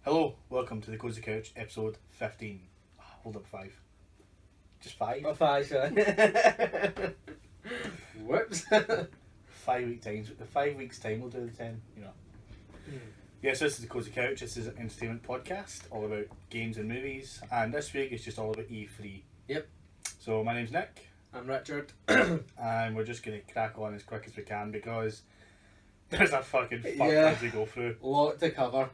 Hello, welcome to the Cosy Couch, episode 15. Hold up, 5. Just 5? Oh, 5, sorry. Whoops. 5 weeks time we'll do the 10, you know. Yes, this is the Cosy Couch. This is an entertainment podcast all about games and movies, and this week it's just all about E3. Yep. So my name's Nick. I'm Richard. And we're just going to crack on as quick as we can because there's a fucking fuck Yeah. to go through. Lot to cover.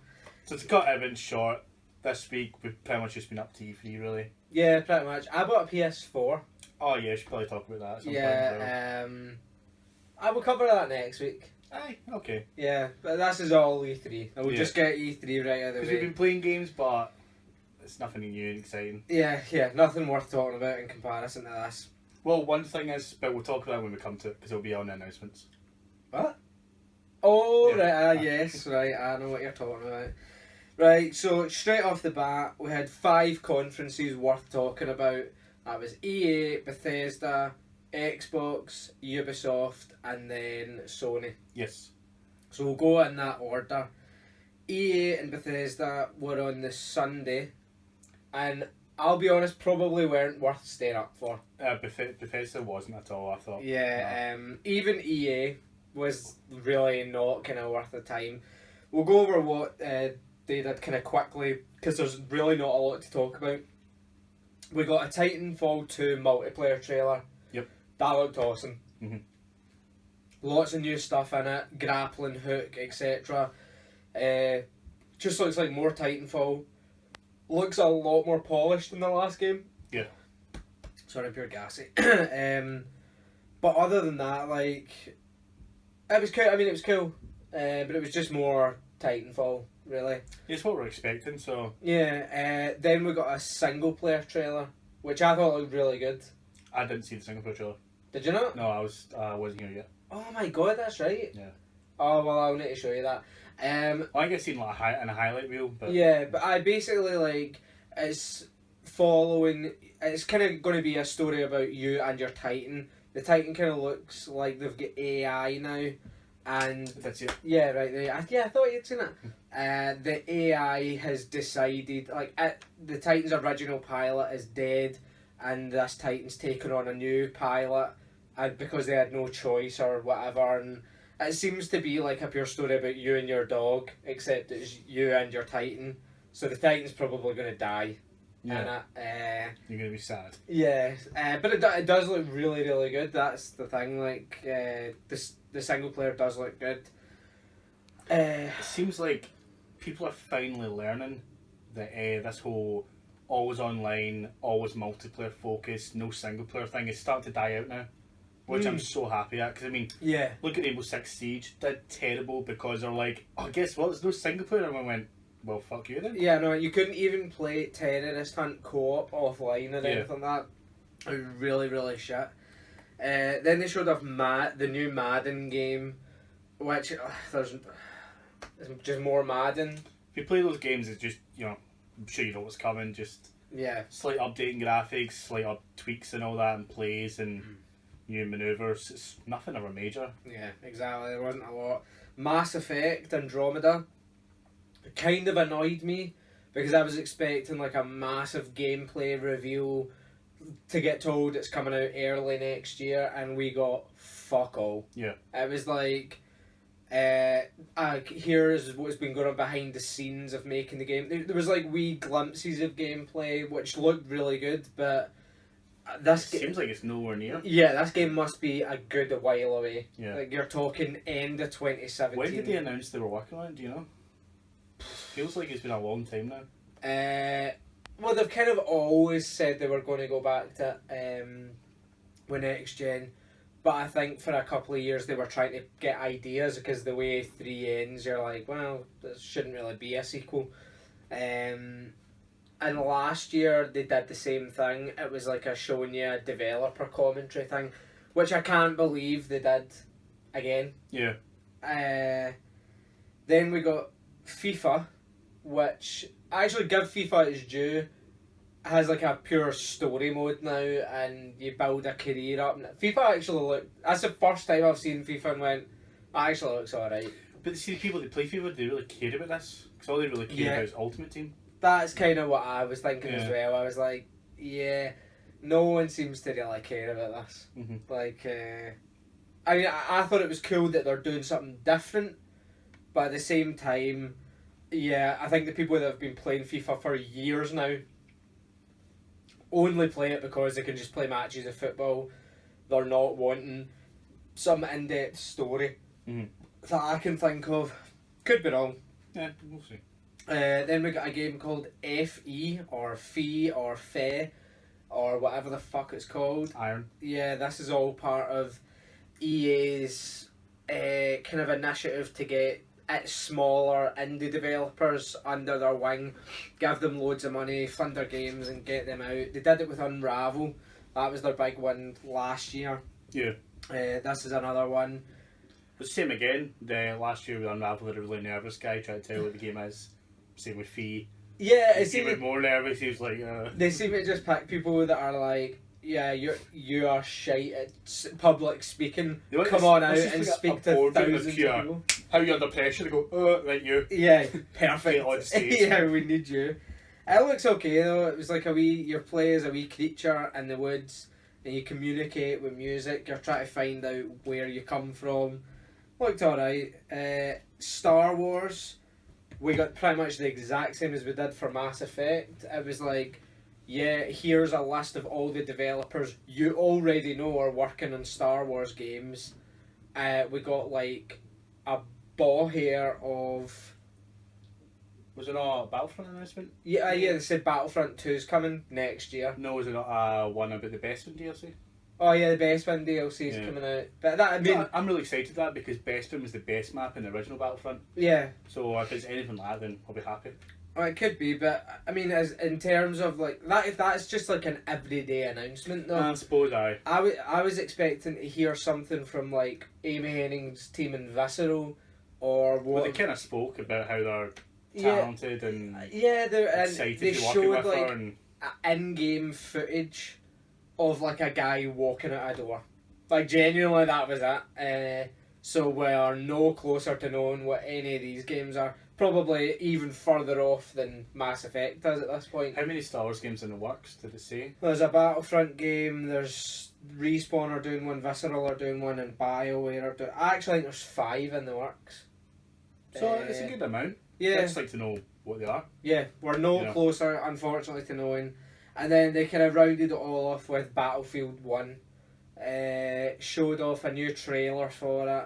So to cut everything short, this week we've pretty much just been up to E3 really. Yeah, pretty much. I bought a PS4. Oh yeah, we should probably talk about that at some point. Yeah, I will cover that next week. Aye, okay. Yeah, but this is all E3. I will Yeah. just get E3 right out of the Because way. we've been playing games, but it's nothing new and exciting. Yeah, nothing worth talking about in comparison to this. Well, one thing is, but we'll talk about it when we come to it, because it'll be on the announcements. What? Oh, Yeah. right, yes, right, I know what you're talking about. Right, so straight off the bat, we had 5 conferences worth talking about. That was EA, Bethesda, Xbox, Ubisoft, and then Sony. Yes. So we'll go in that order. EA and Bethesda were on the Sunday, and I'll be honest, probably weren't worth staying up for. Bethesda wasn't at all, I thought. Yeah, even EA was really not kind of worth the time. We'll go over what they did kind of quickly, because there's really not a lot to talk about. We got a Titanfall 2 multiplayer trailer. Yep. That looked awesome. Mhm. Lots of new stuff in it, grappling hook, etc. Just looks like more Titanfall. Looks a lot more polished than the last game. Yeah. Sorry, pure gassy. But other than that, like, it was cool. I mean, it was cool, but it was just more Titanfall, really. It's what we're expecting, so Yeah. Then we got a single player trailer, which I thought looked really good. I didn't see the single player trailer. Did you not? No, I wasn't here yet. Oh my god, that's right. Yeah. Oh well, I'll need to show you that. I think I've seen like in a highlight reel, but Yeah, but I basically like it's following. It's kind of going to be a story about you and your Titan. The Titan kind of looks like they've got AI now, and that's it. yeah, right. I thought you'd seen it. The AI has decided, like, the Titan's original pilot is dead, and this Titan's taken on a new pilot, and because they had no choice or whatever, and it seems to be like a pure story about you and your dog, except it's you and your Titan. So the Titan's probably going to die. Yeah. And You're gonna be sad. yeah, but it does look really, really good. That's the thing. Like, the single player does look good. It seems like people are finally learning that this whole always online, always multiplayer focus, no single player thing is starting to die out now, which I'm so happy at. Because I mean, Yeah. look at Rainbow Six Siege, did terrible because they're like, oh, guess what? There's no single player, and I went, well, fuck you then. Yeah, no, you couldn't even play Terrorist Hunt co-op offline or Yeah. anything like that. It was really, really shit. Then they showed off the new Madden game, which there's just more Madden. If you play those games, it's just, you know, I'm sure you know what's coming, just Yeah. slight updating graphics, slight tweaks and all that, and plays and new manoeuvres. It's nothing ever major. Yeah, exactly. There wasn't a lot. Mass Effect Andromeda kind of annoyed me because I was expecting like a massive gameplay reveal to get told it's coming out early next year, and we got fuck all. Yeah. It was like, here's what's been going on behind the scenes of making the game. There was like wee glimpses of gameplay which looked really good, but this Seems like it's nowhere near. yeah, this game must be a good while away. Yeah. Like, you're talking end of 2017. When did they announce they were working on it? Do you know? Feels like it's been a long time now. Well, they've kind of always said they were going to go back to with next gen, but I think for a couple of years they were trying to get ideas, because the way 3 ends, you're like, well, there shouldn't really be a sequel. And last year they did the same thing. It was like a showing you a developer commentary thing, which I can't believe they did again. Yeah. Then we got FIFA, which I actually give FIFA its due. has like a pure story mode now, and you build a career up. FIFA actually that's the first time I've seen FIFA and went, "That actually looks alright." But see, the people that play FIFA, they really care about this. Because all they really care about is Ultimate Team. That's kind of what I was thinking as Yeah. well. I was like, yeah, no one seems to really care about this. Mhm. Like, I mean, I thought it was cool that they're doing something different, but at the same time, yeah, I think the people that have been playing FIFA for years now only play it because they can just play matches of football. They're not wanting some in-depth story Mhm. that I can think of. Could be wrong. Yeah, we'll see. Then we got a game called FE or Fee or Fe or whatever the fuck it's called. Iron. Yeah, this is all part of EA's kind of initiative to get smaller indie developers under their wing, give them loads of money, fund their games and get them out. They did it with Unravel. That was their big one last year. Yeah. This is another one. But same again. The last year with Unravel, had a really nervous guy trying to tell you what the game is. Same with Fee. Yeah, He was more nervous. He was like, they seem to just pick people that are like, yeah, you are shite at public speaking. Come on out and speak to thousands of people. How you under pressure to go, right, you. Yeah, perfect. Get on stage. Yeah, we need you. It looks okay though. It was like you play as a wee creature in the woods and you communicate with music. You're trying to find out where you come from. Looked alright. Star Wars, we got pretty much the exact same as we did for Mass Effect. It was like, yeah, here's a list of all the developers you already know are working on Star Wars games. We got like a ball here of... Was it not a Battlefront announcement? Yeah, they said Battlefront 2's coming next year. No, was it not one about the Bespin DLC? Oh yeah, the Bespin DLC's coming out. But that, I mean... I'm really excited for that because Bespin was the best map in the original Battlefront. Yeah. So if it's anything like that, then I'll be happy. Well, it could be, but I mean, as in terms of like that, if that's just like an everyday announcement, though. I suppose I was expecting to hear something from like Amy Hennig's team in Visceral, or what? Well, they kind of spoke about how they're talented and excited they to be showed working with like her and in-game footage of like a guy walking out a door. Like genuinely, that was it. So we are no closer to knowing what any of these games are. Probably even further off than Mass Effect is at this point. How many Star Wars games in the works did it say? There's a Battlefront game, there's Respawn are doing one, Visceral are doing one, and BioWare are doing... I actually think there's 5 in the works. So it's a good amount. Yeah. I'd just like to know what they are. Yeah, we're no closer, unfortunately, to knowing. And then they kind of rounded it all off with Battlefield 1. Showed off a new trailer for it.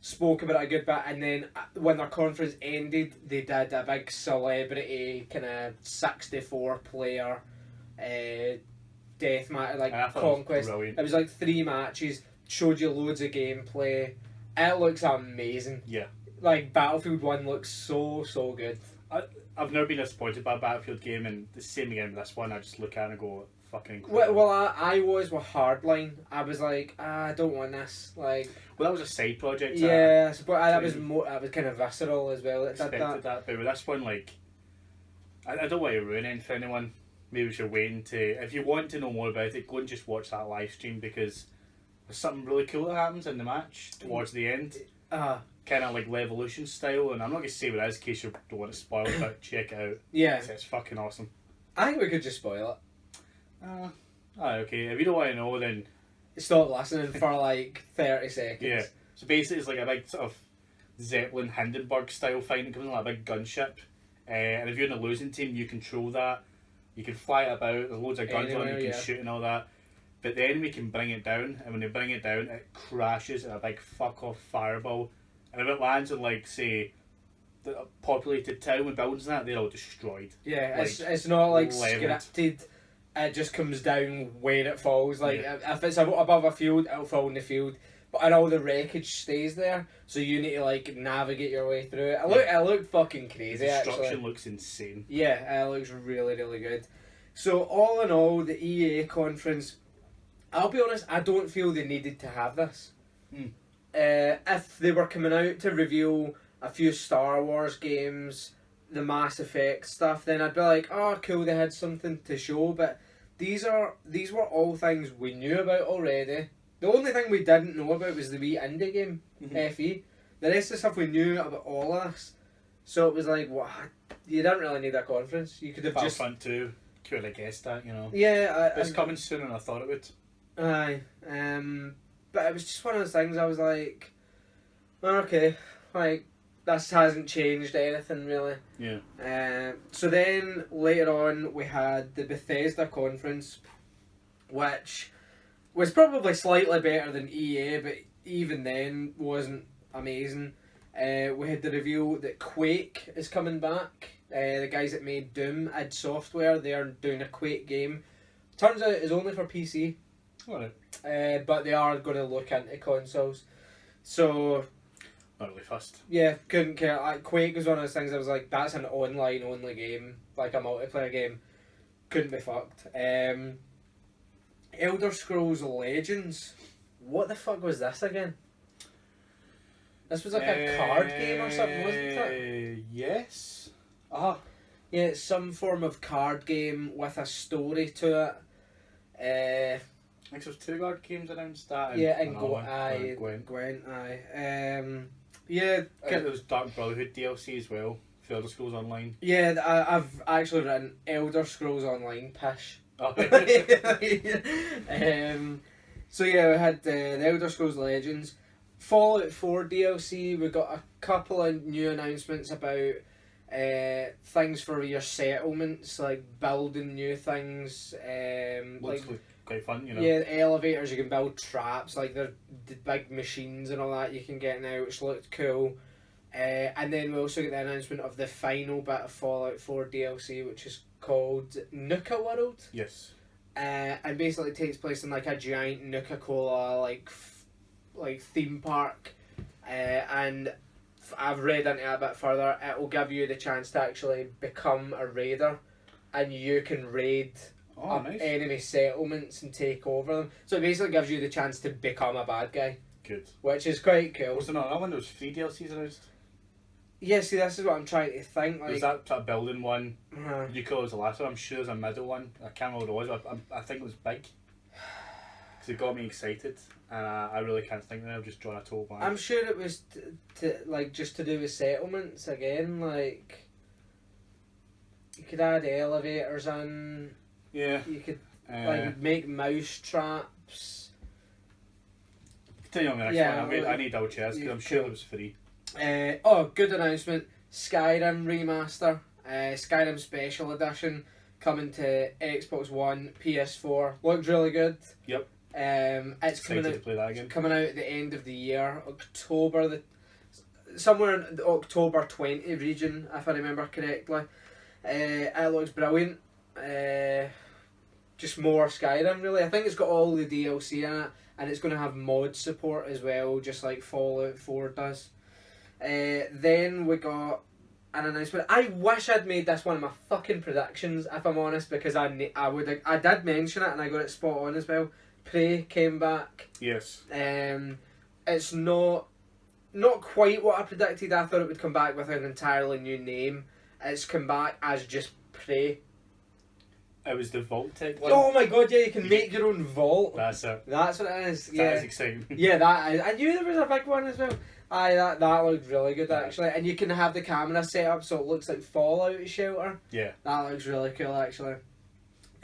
Spoke about it a good bit, and then when their conference ended, they did a big celebrity kind of 64 player deathmatch, like conquest. It was like 3 matches, showed you loads of gameplay. It looks amazing. Yeah. Like Battlefield 1 looks so good. I've never been disappointed by a Battlefield game, and the same again with this one. I just look at it and go, fucking incredible. Well, I was with Hardline. I was like, I don't want this. Like, well, that was a side project. Yeah, but that was kind of visceral as well. Expected that, but with this one, like, I don't want to ruin anything for anyone. Maybe we should wait if you want to know more about it, go and just watch that live stream because there's something really cool that happens in the match towards the end. Kind of like Levolution style, and I'm not going to say what it is in case you don't want to spoil it, but check it out. Yeah. It's fucking awesome. I think we could just spoil it. Okay. If you don't want to know, then stop listening for like 30 seconds. Yeah. So basically, it's like a big sort of Zeppelin Hindenburg style fight. It comes in like a big gunship, and if you're in the losing team, you control that. You can fly it about. There's loads of guns on it. You can shoot and all that. But the enemy can bring it down, and when they bring it down, it crashes in a big fuck off fireball. And if it lands on, like, say, the populated town with buildings and that, they're all destroyed. Yeah, like, it's not like scripted. It just comes down when it falls. Like, if it's above a field, it'll fall in the field. But all the wreckage stays there, so you need to, like, navigate your way through it. It looked fucking crazy, the destruction actually. Looks insane. Yeah, it looks really, really good. So, all in all, the EA conference, I'll be honest, I don't feel they needed to have this. If they were coming out to reveal a few Star Wars games the Mass Effect stuff, then I'd be like, oh cool, they had something to show. But these were all things we knew about already. The only thing we didn't know about was the wee indie game, FE. The rest of the stuff we knew about all of this. So it was like, what? You didn't really need a conference. You could have just... Battlefront 2, could have guessed that, you know. Yeah. It's coming sooner than I thought it would. Aye. But it was just one of those things I was like, oh, okay, like, this hasn't changed anything really. Yeah. So then later on we had the Bethesda conference, which was probably slightly better than EA, but even then wasn't amazing. We had the reveal that Quake is coming back. The guys that made Doom, id Software, they are doing a Quake game. Turns out it's only for PC. Alright. But they are going to look into consoles. So... Not really fussed. Yeah, couldn't care. Like, Quake was one of those things I was like, that's an online only game, like a multiplayer game. Couldn't be fucked. Elder Scrolls Legends. What the fuck was this again? This was like a card game or something, wasn't it? Yes. Yeah, it's some form of card game with a story to it. I think there's 2 card games announced that. Yeah, and Gwent. Yeah, I think there was Dark Brotherhood DLC as well for Elder Scrolls Online. yeah. I've actually written Elder Scrolls Online pish. Oh. So yeah, we had the Elder Scrolls Legends, Fallout 4 DLC. We got a couple of new announcements about things for your settlements, like building new things. Looks like quite fun, you know. Yeah, the elevators, you can build traps, like the big machines and all that you can get now, which looked cool. And then we also get the announcement of the final bit of Fallout 4 DLC, which is called Nuka World. Yes. And basically it takes place in like a giant Nuka-Cola like theme park. And I've read into it a bit further. It will give you the chance to actually become a raider, and you can raid nice. enemy settlements and take over them. So it basically gives you the chance to become a bad guy. Good. Which is quite cool. Was there not another one? There was 3 DLCs announced. Yeah, see, this is what I'm trying to think. Like, There's that sort of building one. uh, Yuko was the last one. I'm sure there's a middle one. I can't remember what it was. I think it was big. Because it got me excited. And I really can't think now. I've just drawn a total blank. I'm sure it was to like just to do with settlements again. Like, you could add elevators in. Yeah. You could like make mouse traps. Tell you on the next Yeah, one. I need double checks because I'm sure it was free. Good announcement. Skyrim remaster. Skyrim Special Edition coming to Xbox One, PS4. Looks really good. Yep. It's Excited coming to play that again. out at the end of the year, somewhere in the October 20 region, if I remember correctly. It looks brilliant. Just more Skyrim, really. I think it's got all the DLC in it, and it's going to have mod support as well, just like Fallout 4 does. Then we got an announcement. I wish I'd made this one of my fucking predictions, if I'm honest, because I did mention it and I got it spot on as well. Prey came back. Yes. It's not quite what I predicted. I thought it would come back with an entirely new name. It's come back as just Prey. It was the Vault Tech one. Oh my god, yeah, you can make your own vault. That's it. That's what it is. That is exciting. Yeah, I knew there was a big one as well. Aye, that looked really good actually. And you can have the camera set up so it looks like Fallout Shelter. Yeah. That looks really cool actually.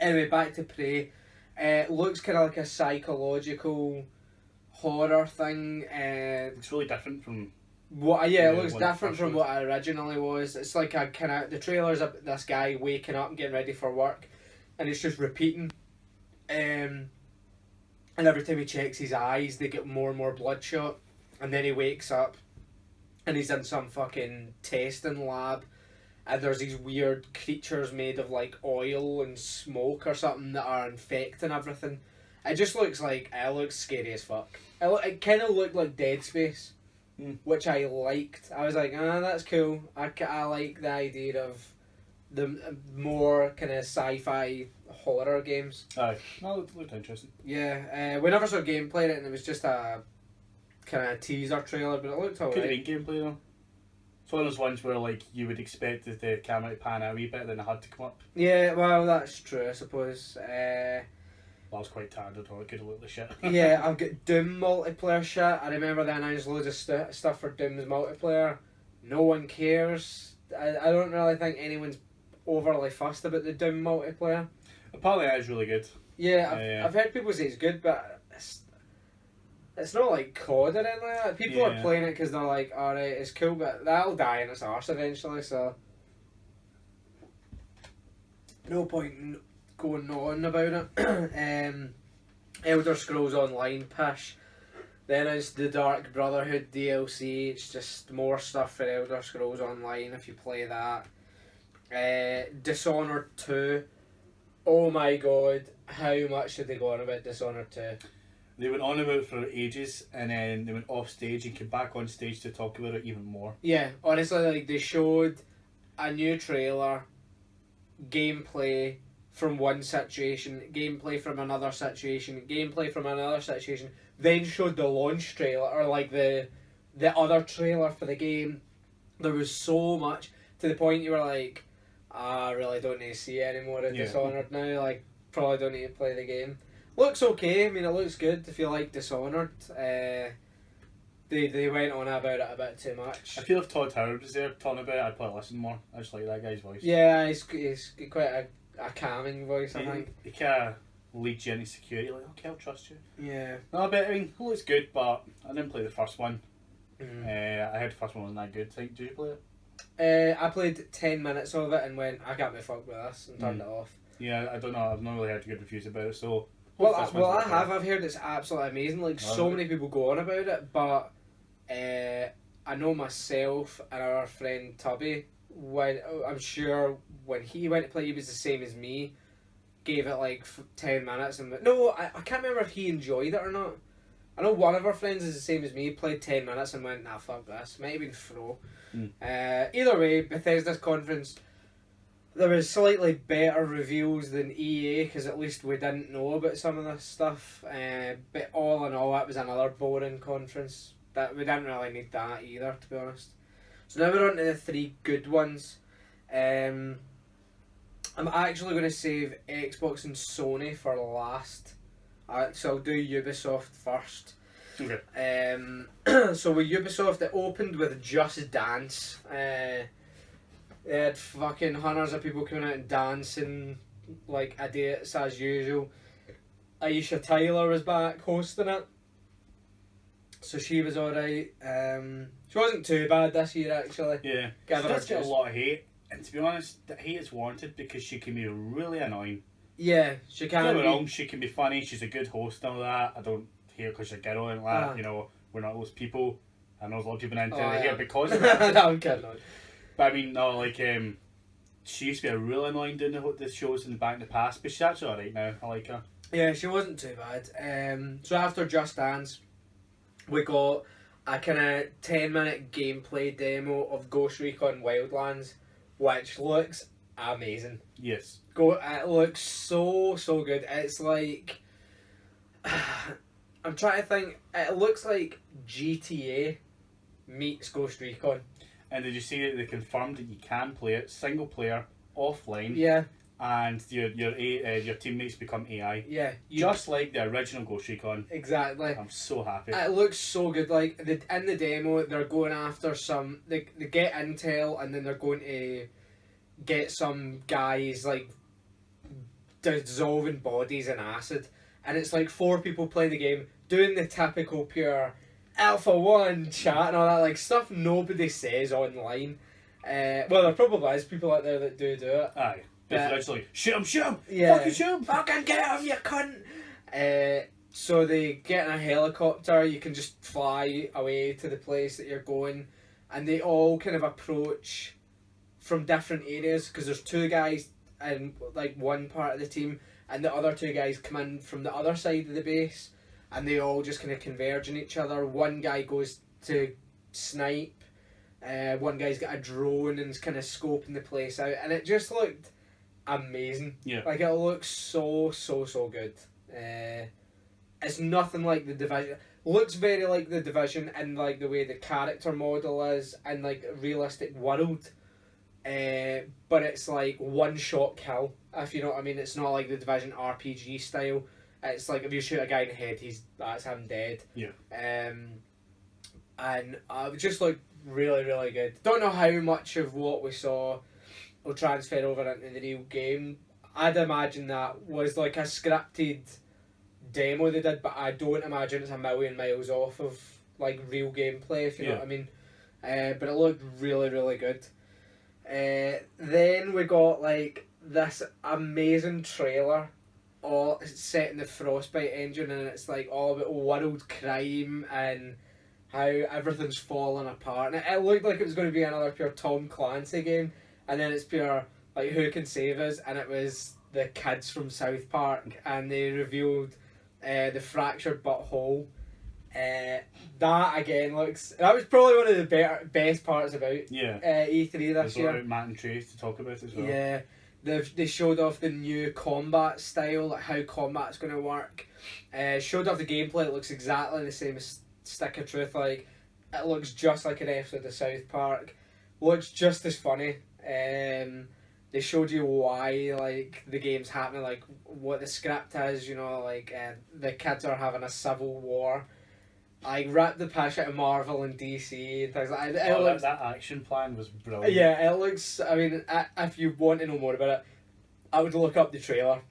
Anyway, back to Prey. It looks kind of like a psychological horror thing. It's really different from... It looks different from what it originally was. It's like a kind of... The trailer's of this guy waking up and getting ready for work. And it's just repeating. And every time he checks his eyes, they get more and more bloodshot. And then he wakes up. And he's in some fucking testing lab. And there's these weird creatures made of like oil and smoke or something that are infecting everything. It just looks scary as fuck. It kind of looked like Dead Space, which I liked. I was like, that's cool. I like the idea of the more kind of sci-fi horror games. Aye, no, it looked interesting. Yeah, we never saw gameplay in it, and it was just a kind of teaser trailer, but it looked alright. Could have been gameplay though. It's one of those ones where like you would expect the camera to pan out a wee bit, then it had to come up. Yeah, well, that's true, I suppose. Well, I was quite tired of it. It could have looked like shit. Yeah, I've got Doom multiplayer shit. I remember they announced loads of stuff for Doom's multiplayer. No one cares. I don't really think anyone's overly fussed about the Doom multiplayer. Apparently, that is really good. Yeah, I've heard people say it's good, but it's not like COD or anything like that. People are playing it because they're like, alright, it's cool, but that'll die in its arse eventually, so no point in going on about it. Elder Scrolls Online push. Then it's the Dark Brotherhood DLC. It's just more stuff for Elder Scrolls Online if you play that. Dishonored 2. Oh my god, how much did they go on about Dishonored 2? They went on about it for ages, and then they went off stage and came back on stage to talk about it even more. Yeah, honestly, like they showed a new trailer, gameplay from one situation, gameplay from another situation, gameplay from another situation, then showed the launch trailer, or like the other trailer for the game. There was so much, to the point you were like, I really don't need to see any more of Dishonored now, like, probably don't need to play the game. Looks okay, I mean, it looks good if you like Dishonored. They went on about it a bit too much. I feel if Todd Howard was there talking about it, I'd probably listen more. I just like that guy's voice. Yeah, he's quite a calming voice, I think. He kind of leads you into security, like, okay, I'll trust you. Yeah. No, but I mean, it looks good, but I didn't play the first one. Mm. I heard the first one wasn't that good. Did you play it? I played 10 minutes of it and went, I can't be fucked with this, and turned it off. Yeah, I don't know. I've not really heard good reviews about it, so... Well, I have. I've heard it's absolutely amazing. Like, so many people go on about it, but I know myself and our friend Tubby, I'm sure when he went to play, he was the same as me. Gave it like 10 minutes and no, I can't remember if he enjoyed it or not. I know one of our friends is the same as me. Played 10 minutes and went, nah, fuck this. Might have been throw. Either way, Bethesda's conference. There was slightly better reveals than EA because at least we didn't know about some of this stuff. But all in all, that was another boring conference. That we didn't really need that either, to be honest. So now we're on to the 3 good ones. I'm actually going to save Xbox and Sony for last. So I'll do Ubisoft first. Okay. So with Ubisoft, it opened with Just Dance. They had fucking hundreds of people coming out and dancing like idiots as usual. Aisha Tyler was back hosting it, so she was alright. She wasn't too bad this year actually. Yeah, she does get a lot of hate, and to be honest, the hate is warranted because she can be really annoying. Yeah, she can. Don't get me wrong, she can be funny. She's a good host and all that. I don't hate her because she's a girl and that. You know, we're not those people. I know there's a lot of people into here because of that. No, I'm kidding on. But I mean, no, like, she used to be a really annoying doing the shows in the back in the past, but she's actually alright now. I like her. Yeah, she wasn't too bad. So after Just Dance, we got a kind of 10-minute gameplay demo of Ghost Recon Wildlands, which looks amazing. Yes. It looks so good. It's like I'm trying to think. It looks like GTA meets Ghost Recon. And did you see that they confirmed that you can play it single player offline? Yeah. And your teammates become AI. Yeah. Just like the original Ghost Recon. Exactly. I'm so happy. It looks so good. Like in the demo, they're going after some. They get intel, and then they're going to get some guys like dissolving bodies in acid, and it's like 4 people playing the game, doing the typical pure Alpha 1 chat and all that like stuff nobody says online. Well, there probably is people out there that do it. Aye. But it's like, shoot him! Yeah. Fucking shoot him! Fucking get him, you cunt! So they get in a helicopter, you can just fly away to the place that you're going, and they all kind of approach from different areas, because there's 2 guys in like one part of the team, and the other 2 guys come in from the other side of the base, and they all just kind of converge on each other. One guy goes to snipe, one guy's got a drone and is kind of scoping the place out, and it just looked amazing. Yeah. Like, it looks so good. It's nothing like the Division. looks very like the Division in like the way the character model is and like a realistic world. But it's like one shot kill, if you know what I mean. It's not like the Division RPG style. It's like if you shoot a guy in the head, that's him dead. Yeah. And it just looked really, really good. Don't know how much of what we saw will transfer over into the real game. I'd imagine that was like a scripted demo they did, but I don't imagine it's a million miles off of like real gameplay, if you know what I mean. But it looked really, really good. Then we got like this amazing trailer all set in the Frostbite engine, and it's like all about world crime and how everything's falling apart. And it looked like it was going to be another pure Tom Clancy game, and then it's pure like who can save us, and it was the kids from South Park, and they revealed the fractured butthole. That again that was probably one of the best parts about E3 this year. There's Matt and Trace to talk about as well. Yeah, they showed off the new combat style, like how combat's going to work. Showed off the gameplay. It looks exactly the same as Stick of Truth. Like it looks just like an episode of South Park. Looks just as funny. They showed you why like the game's happening, like what the script is. You know, like the kids are having a civil war. I ripped the piss out of Marvel and DC and things like that. That action plan was brilliant. Yeah, it looks. I mean, if you want to know more about it, I would look up the trailer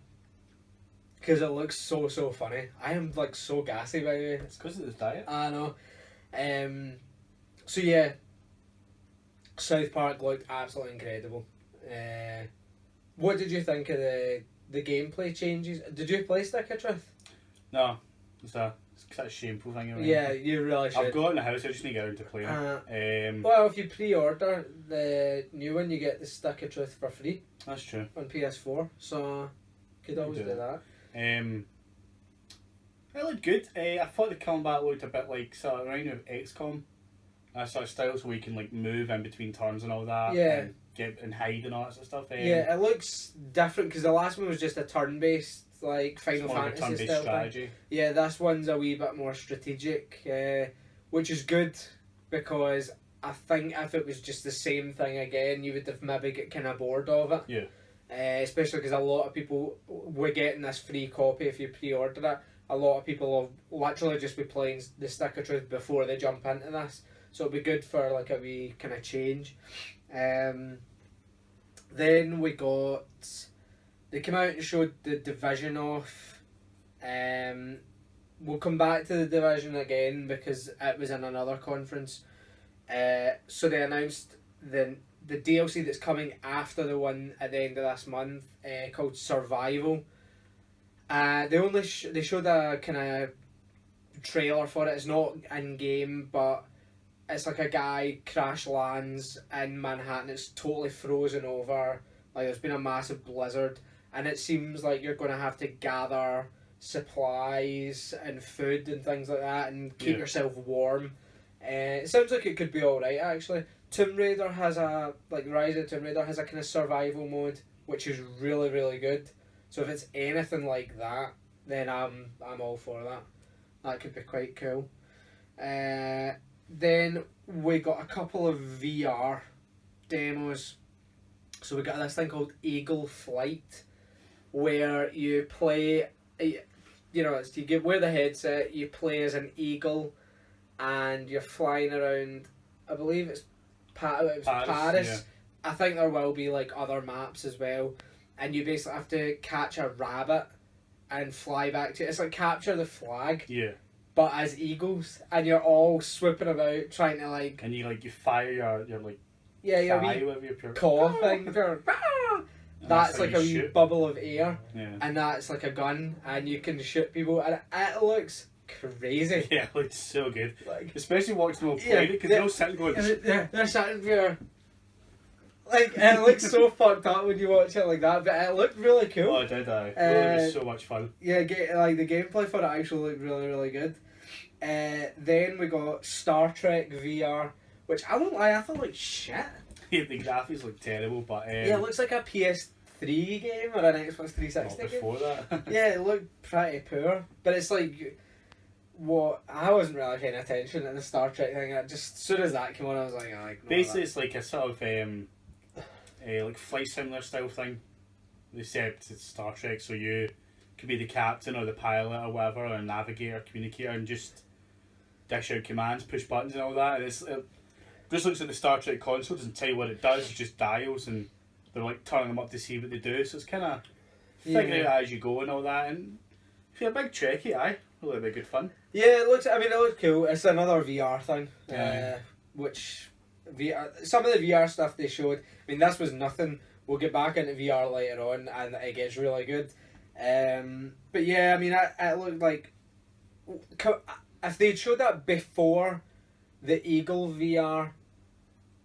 because it looks so funny. I am like so gassy by the way. It's because of the diet. I know. So yeah, South Park looked absolutely incredible. What did you think of the gameplay changes? Did you play Stick of Truth? No, it's a shameful thing. Yeah, you really should. I've got it in the house. I just need to get around to playing it. Well, if you pre-order the new one, you get the Stick of Truth for free. That's true. On PS4, so could always do that. It looked good. I thought the combat looked a bit like sort of around with XCOM. Sort of style, so we can like move in between turns and all that. Yeah. And get and hide and all that sort of stuff. Yeah, it looks different because the last one was just a turn-based like Final Fantasy style strategy. Thing. Yeah, this one's a wee bit more strategic, which is good because I think if it was just the same thing again, you would have maybe get kind of bored of it. Yeah. Especially because a lot of people were getting this free copy if you pre-order it. A lot of people will literally just be playing the Stick of Truth before they jump into this, so it'll be good for like a wee kind of change. Then we got. They came out and showed the Division off. We'll come back to the Division again because it was in another conference. So they announced the DLC that's coming after the one at the end of this month called Survival. They showed a kind of trailer for it. It's not in game, but it's like a guy crash lands in Manhattan. It's totally frozen over. Like there's been a massive blizzard. And it seems like you're going to have to gather supplies and food and things like that and keep yourself warm. It sounds like it could be alright actually. Tomb Raider has Rise of Tomb Raider has a kind of survival mode which is really, really good. So if it's anything like that, then I'm all for that. That could be quite cool. Then we got a couple of VR demos. So we got this thing called Eagle Flight, where you play, you wear the headset, you play as an eagle, and you're flying around. I believe it's Paris. Yeah. I think there will be like other maps as well, and you basically have to catch a rabbit and fly back to it. It's like capture the flag. Yeah. But as eagles, and you're all swooping about trying to like. And you fire your like. Yeah, thigh with your pure claw thing. That's like a wee bubble of air, and that's like a gun, and you can shoot people, and it looks crazy. Yeah, it looks so good. Like, especially watching them play it, because they're all sitting going. They're sitting there. Like, it looks so fucked up when you watch it like that, but it looked really cool. Oh, it did, it was so much fun. Yeah, the gameplay for it actually looked really, really good. Then we got Star Trek VR, which I won't lie, I thought like shit. Yeah, the graphics look terrible, but yeah, it looks like a PS3 game or an Xbox 360 before game. that. Yeah, it looked pretty poor, but it's like what I wasn't really paying attention to the Star Trek thing. As soon as that came on, I was like, oh, basically it's like a sort of like flight simulator style thing, except it's Star Trek. So you could be the captain or the pilot or whatever, or a navigator, communicator, and just dish out commands, push buttons, and all that. And it just looks at the Star Trek console, doesn't tell you what it does. It's just dials, and they're like turning them up to see what they do. So it's kind of figuring it out as you go and all that. And if you're a big Trekkie, it'll be good fun. Yeah, it looks cool. It's another VR thing, Yeah. which some of the VR stuff they showed. I mean, this was nothing. We'll get back into VR later on, and it gets really good. But yeah, I mean, it looked like if they'd showed that before the Eagle VR,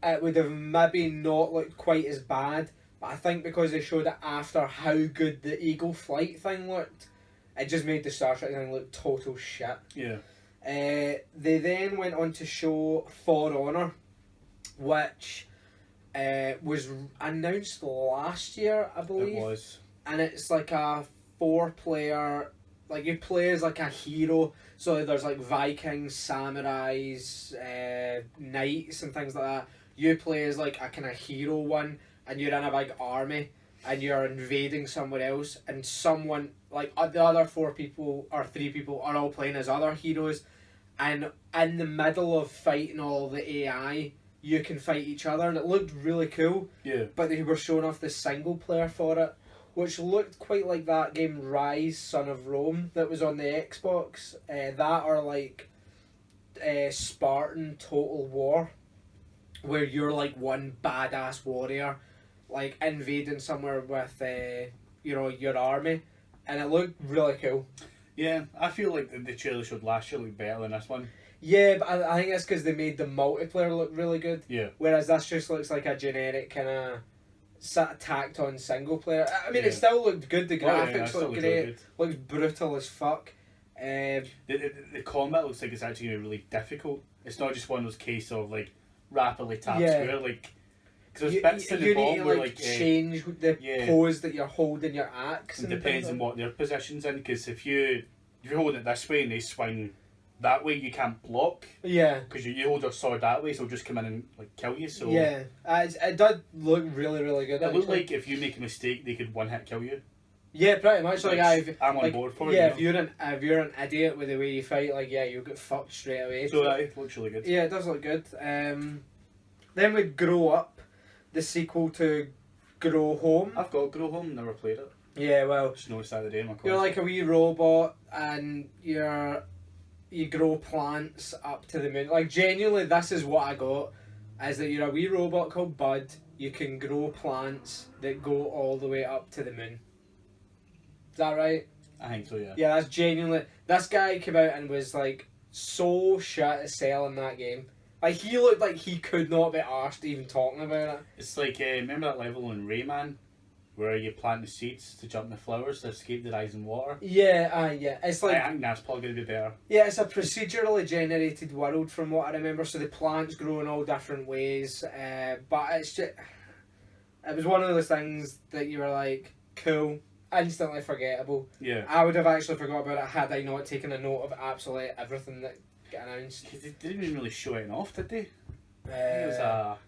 it would have maybe not looked quite as bad. But I think because they showed it after how good the Eagle flight thing looked, it just made the Star Trek thing look total shit. Yeah. They then went on to show For Honor, which was announced last year, I believe. It was. And it's like a 4-player, like you play as like a hero. So there's like Vikings, samurais, knights and things like that. You play as like a kind of hero one, and you're in a big army, and you're invading someone else, and someone, like the other 4 people or 3 people are all playing as other heroes, and in the middle of fighting all the AI, you can fight each other, and it looked really cool. Yeah. But they were showing off the single player for it, which looked quite like that game Rise, Son of Rome, that was on the Xbox. That or like Spartan Total War, where you're like one badass warrior, like invading somewhere with your army, and it looked really cool. Yeah, I feel like the trailer showed last year looked better than this one. Yeah, but I think it's because they made the multiplayer look really good. Yeah. Whereas this just looks like a generic kind of tacked on single player. I mean, Yeah. it still looked good. The Oh, yeah, graphics still look looks great. really good. Looks brutal as fuck. The combat looks like it's actually going to be really difficult. It's not just one of those cases of like rapidly tap Yeah. square, like because there's bits in the you bomb need to where like like change the yeah. pose that you're holding your axe. it And depends on what their position's in. Because if you're holding it this way and they swing that way, you can't block Yeah. because you hold your sword that way, so it'll just come in and like kill you. So Yeah, it did look really, really good. it looked actually. like if you make a mistake, they could one hit kill you. Yeah, pretty much. Like, I'm on like, board for yeah, it. if you're an idiot with the way you fight, like you'll get fucked straight away. So that looks really good. Yeah, it does look good. Then we Grow Up, the sequel to Grow Home. I've got Grow Home, never played it. Yeah, well, Just noticed that today in my you're console. like a wee robot, and you grow plants up to the moon. Like genuinely, this is what I got, is that you're a wee robot called Bud. You can grow plants that go all the way up to the moon. Is that right? I think so, yeah. Yeah, that's genuinely. This guy came out and was like so shit at selling that game. Like he looked like he could not be arsed even talking about it. It's like, remember that level in Rayman where you plant the seeds to jump in the flowers to escape the rising water? Yeah, yeah. It's like I think that's probably going to be better. yeah, it's a procedurally generated world from what I remember. So the plants grow in all different ways, but it's just it was one of those things that you were like, cool, instantly forgettable. Yeah. I would have actually forgot about it had I not taken a note of absolutely everything that got announced. They didn't even really show it off, did they? I think it was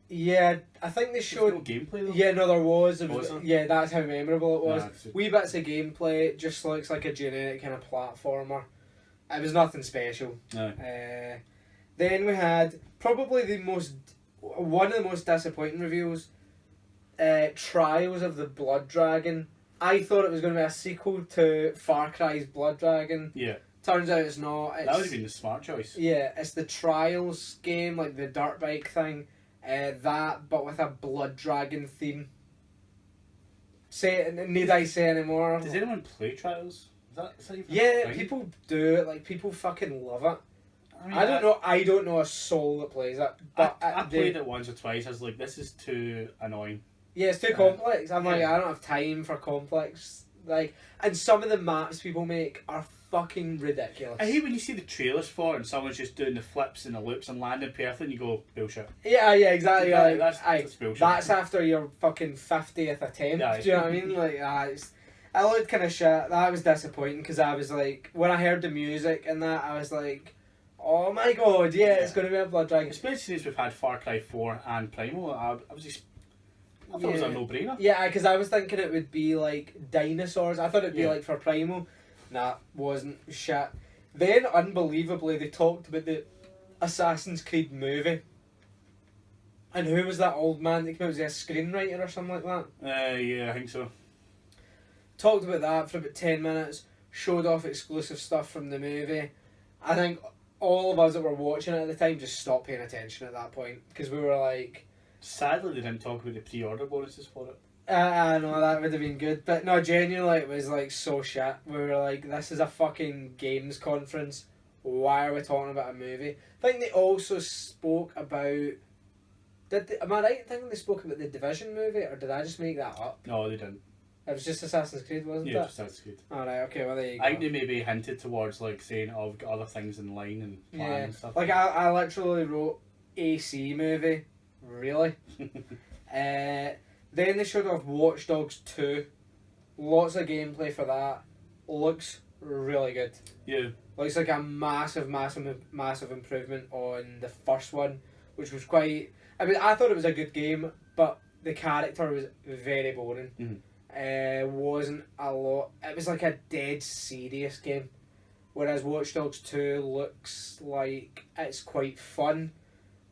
Yeah, I think they there's showed. no gameplay though. Yeah, no, there was. Was there? Yeah, that's how memorable it was. Nah, it's just- Wee bits of gameplay, it just looks like a generic kind of platformer. It was nothing special. No. Then we had probably one of the most disappointing reveals, Trials of the Blood Dragon. I thought it was going to be a sequel to Far Cry's Blood Dragon. Yeah. Turns out it's not. That would have been the smart choice. Yeah, it's the Trials game, like the dirt bike thing. That, but with a Blood Dragon theme. Need I say anymore? Does anyone play Trials? Is that even a Yeah, thing? people do it. Like people fucking love it. mean, I don't know. I don't know a soul that plays it. But I played it once or twice. I was like, this is too annoying. Yeah, it's too complex. I'm like, yeah. I don't have time for complex. Like, and some of the maps people make are fucking ridiculous. I hate when you see the trailers for it and someone's just doing the flips and the loops and landing perfect and you go, bullshit. Yeah, exactly. Yeah, Like, that's bullshit. that's after your fucking 50th attempt. Yeah, do you know what I mean? Like, I looked kind of shit. That was disappointing because I was like, when I heard the music and that, I was like, oh my god, yeah, it's going to be a Blood Dragon. Especially since we've had Far Cry 4 and Primal, I thought it was a no-brainer. Yeah, because I was thinking it would be like dinosaurs. I thought it'd be like for Primal. Nah, wasn't shit. Then, unbelievably, they talked about the Assassin's Creed movie. And who was that old man that came out? Was he a screenwriter or something like that? Yeah, I think so. Talked about that for about 10 minutes. Showed off exclusive stuff from the movie. I think all of us that were watching it at the time just stopped paying attention at that point. Because we were like... Sadly, they didn't talk about the pre-order bonuses for it. I know, that would have been good. But no, genuinely, it was like so shit. We were like, this is a fucking games conference. Why are we talking about a movie? I think they also spoke about... am I right in thinking they spoke about the Division movie, or did I just make that up? No, they didn't. It was just Assassin's Creed, wasn't it? Yeah, Assassin's Creed. Alright, okay, well there you go. I think they maybe hinted towards like saying, oh, we've got other things in line and plan and stuff. Like I literally wrote AC movie. Really? Then they showed off Watch Dogs 2. Lots of gameplay for that. Looks really good. Yeah. Looks like a massive improvement on the first one, which was quite... I mean, I thought it was a good game, but the character was very boring. Wasn't a lot... It was like a dead serious game. Whereas Watch Dogs 2 looks like it's quite fun.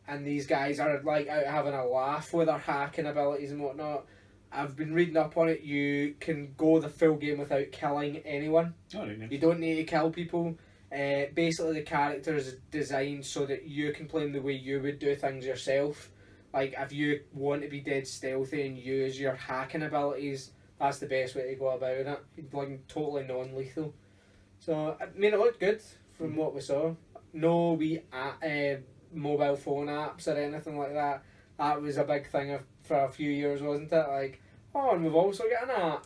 And these guys are like out having a laugh with their hacking abilities and whatnot. I've been reading up on it. You can go the full game without killing anyone. Oh, right. You don't need to kill people. Basically, the character is designed so that you can play them the way you would do things yourself. Like, if you want to be dead stealthy and use your hacking abilities, that's the best way to go about it. Like, totally non-lethal. So, I mean, it looked good from what we saw. No wee mobile phone apps or anything like that. That was a big thing for a few years, wasn't it? Like, oh, and we've also got an app.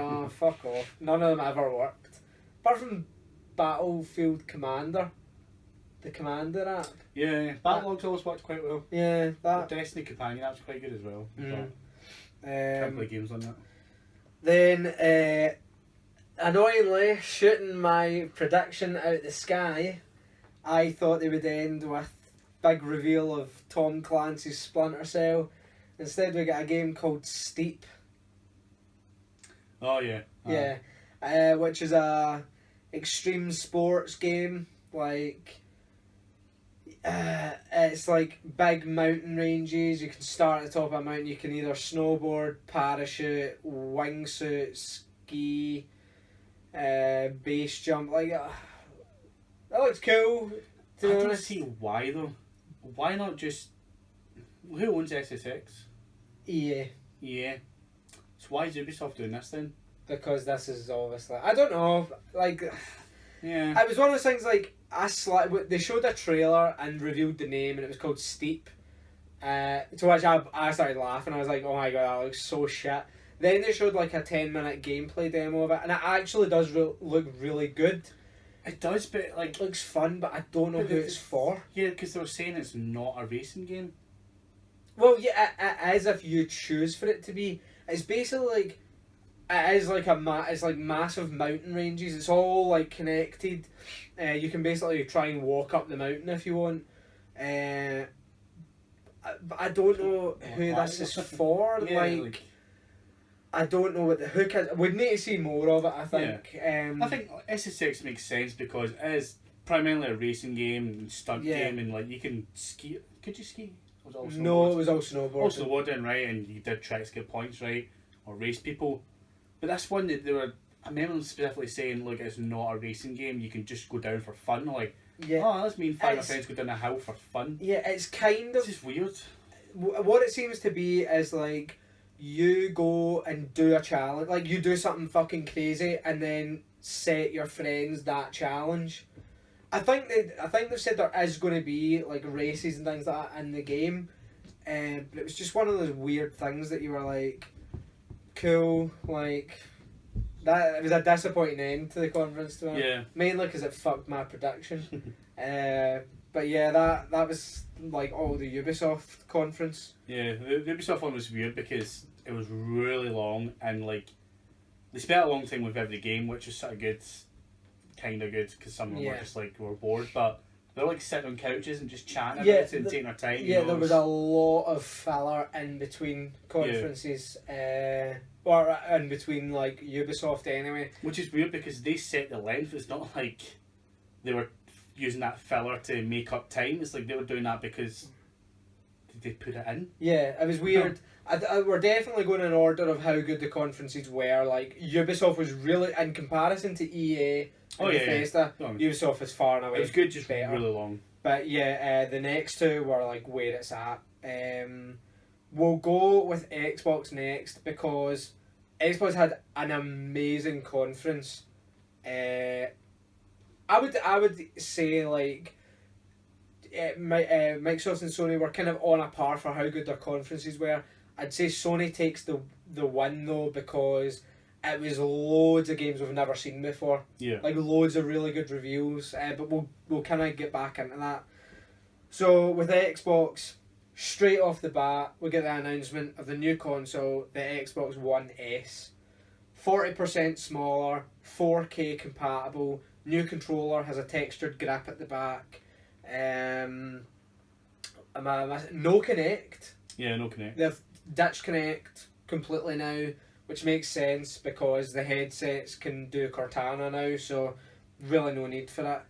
Oh, fuck off. None of them ever worked. Apart from Battlefield Commander. The Commander app. Yeah, Battlelog's always worked quite well. Yeah, that. The Destiny Companion app's quite good as well. Can't play games on that. Then, annoyingly, shooting my prediction out the sky, I thought they would end with big reveal of Tom Clancy's Splinter Cell. Instead, we got a game called Steep. Oh yeah. Yeah, which is a extreme sports game. Like, it's like big mountain ranges. You can start at the top of a mountain. You can either snowboard, parachute, wingsuit, ski, base jump. Like, that looks cool. I don't see why though. Why not just... Who owns SSX? EA. Yeah. So why is Ubisoft doing this then? Because this is obviously... I don't know. Like... Yeah. It was one of those things like... They showed a trailer and revealed the name and it was called Steep. To which I started laughing. I was like, oh my god, that looks so shit. Then they showed like a 10-minute gameplay demo of it and it actually does look really good. It does, but like... It looks fun, but I don't know who it's for. Yeah, because they were saying it's not a racing game. Well, yeah, it is if you choose for it to be. It's basically like... It is like it's like massive mountain ranges. It's all like connected. You can basically try and walk up the mountain if you want. But I don't know who this is for. Yeah, like... I don't know what the hook is. We'd need to see more of it, I think. Yeah. I think SSX makes sense because it is primarily a racing game and stunt game, and like you can ski. Could you ski? No, it was all snowboarding. All snowboarding, right? And you did tricks, get points, right? Or race people. But this one, they were... I remember them specifically saying, look, it's not a racing game. You can just go down for fun. Like, let's me and 5 of my friends go down a hill for fun. Yeah, it's kind of... This is weird. What it seems to be is like... You go and do a challenge, like you do something fucking crazy, and then set your friends that challenge. I think they've said there is going to be like races and things like that in the game, but it was just one of those weird things that you were like, cool, like that. It was a disappointing end to the conference, to me. Yeah. Mainly because it fucked my prediction. But yeah, that was like all the Ubisoft conference. Yeah, the Ubisoft one was weird because it was really long and like they spent a long time with every game, which is sort of good, kind of good, because some of them were just like, we're bored, but they're like sitting on couches and just chatting about it and taking their time. Yeah, there was a lot of filler in between conferences, or in between like Ubisoft anyway. Which is weird because they set the length. It's not like they were using that filler to make up time. It's like they were doing that because they put it in. Yeah, it was weird. We're definitely going in order of how good the conferences were. Like Ubisoft was really, in comparison to EA and Bethesda, Ubisoft was far and away. It was good, just better. really long. But yeah, the next two were like where it's at. We'll go with Xbox next because Xbox had an amazing conference. I would say like Microsoft and Sony were kind of on a par for how good their conferences were. I'd say Sony takes the win though because it was loads of games we've never seen before. Yeah. Like loads of really good reviews. But we'll kind of get back into that. So with Xbox, straight off the bat, we get the announcement of the new console, the Xbox One S. 40% smaller, 4K compatible, new controller, has a textured grip at the back. No Connect. Yeah, no Connect. They've ditched Connect completely now, which makes sense because the headsets can do Cortana now, so really no need for that.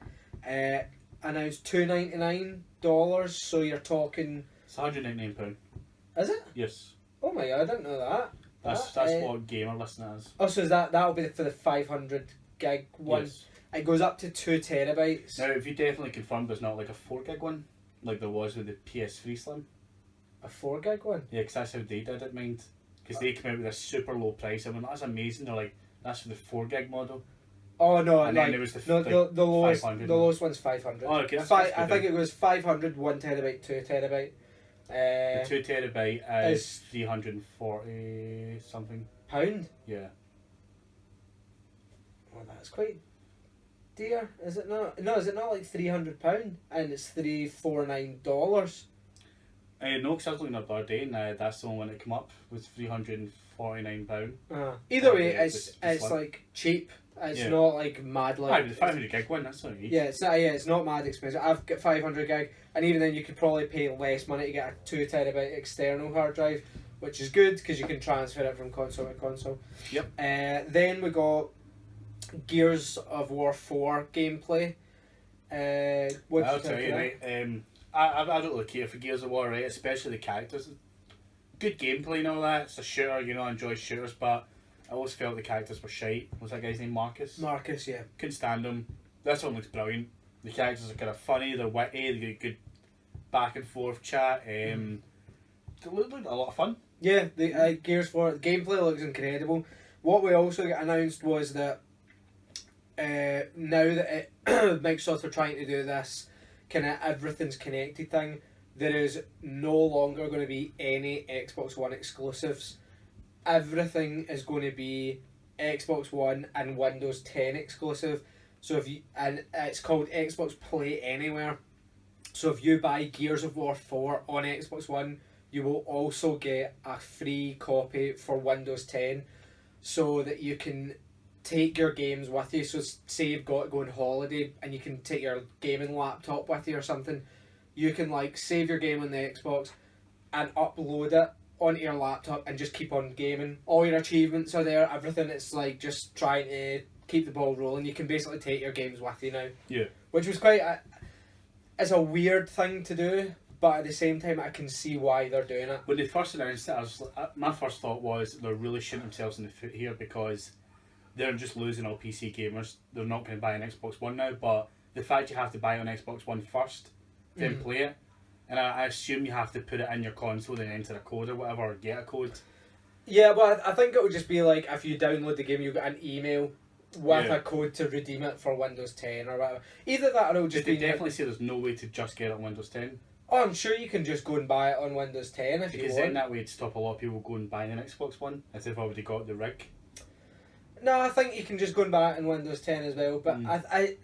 Announced $299, so you're talking... It's £199. Is it? Yes. Oh my god, I didn't know that. That's what gamer listening is. Oh, so is that'll be for the 500 gig one? Yes. It goes up to 2 terabytes. Now, if you definitely confirm there's not like a 4 gig one, like there was with the PS3 Slim. A 4 gig one? Yeah, because that's how they did it, mind. Because they came out with a super low price. I mean, that's amazing. They're like, that's for the 4 gig model. Oh no, and like, then there was the lowest one's 500. Oh, okay, that's I think it was 500, 1 terabyte, 2 terabyte. The 2 terabyte is 340 something. Pound? Yeah. Oh, that's quite dear, is it not? No, is it not like £300 and it's $349? No, because I was looking up the other day and that's the only one that came up was £349. Either way, it's like cheap. It's not like mad like. The 500 gig one, that's not cheap. Yeah, it's not mad expensive. I've got 500 gig, and even then you could probably pay less money to get a 2 terabyte external hard drive, which is good because you can transfer it from console to console. Yep. Then we got Gears of War 4 gameplay. I'll tell you, right. I don't really care for Gears of War, right? Especially the characters. Good gameplay and all that. It's a shooter, you know. I enjoy shooters, but I always felt the characters were shite. Was that guy's name Marcus? Marcus, yeah. Couldn't stand him. This one looks brilliant. The characters are kind of funny. They're witty. They get good back and forth chat. They look like a lot of fun. Yeah, the Gears 4 gameplay looks incredible. What we also got announced was that now that Microsoft are trying to do this kind of everything's connected thing, there is no longer going to be any Xbox One exclusives. Everything is going to be Xbox One and Windows 10 exclusive. So and it's called Xbox Play Anywhere. So if you buy Gears of War 4 on Xbox One, you will also get a free copy for Windows 10, so that you can take your games with you. So say you've got to go on holiday and you can take your gaming laptop with you or something, you can like save your game on the Xbox and upload it onto your laptop and just keep on gaming. All your achievements are there, everything. It's like just trying to keep the ball rolling. You can basically take your games with you now. Yeah. Which was quite it's a weird thing to do, but at the same time I can see why they're doing it. When they first announced it, my first thought was they're really shooting themselves in the foot here because they're just losing all PC gamers. They're not going to buy an Xbox One now, but the fact you have to buy it on Xbox One first, then play it, and I assume you have to put it in your console, then enter a code or whatever, or get a code. Yeah, but I think it would just be like if you download the game, you get an email with a code to redeem it for Windows 10 or whatever. Either that or it'll just Did they definitely say there's no way to just get it on Windows 10? Oh, I'm sure you can just go and buy it on Windows 10 if you want. Because then that way it'd stop a lot of people going and buying an Xbox One if they've already got the rig. No, I think you can just go and buy it on Windows 10 as well, but I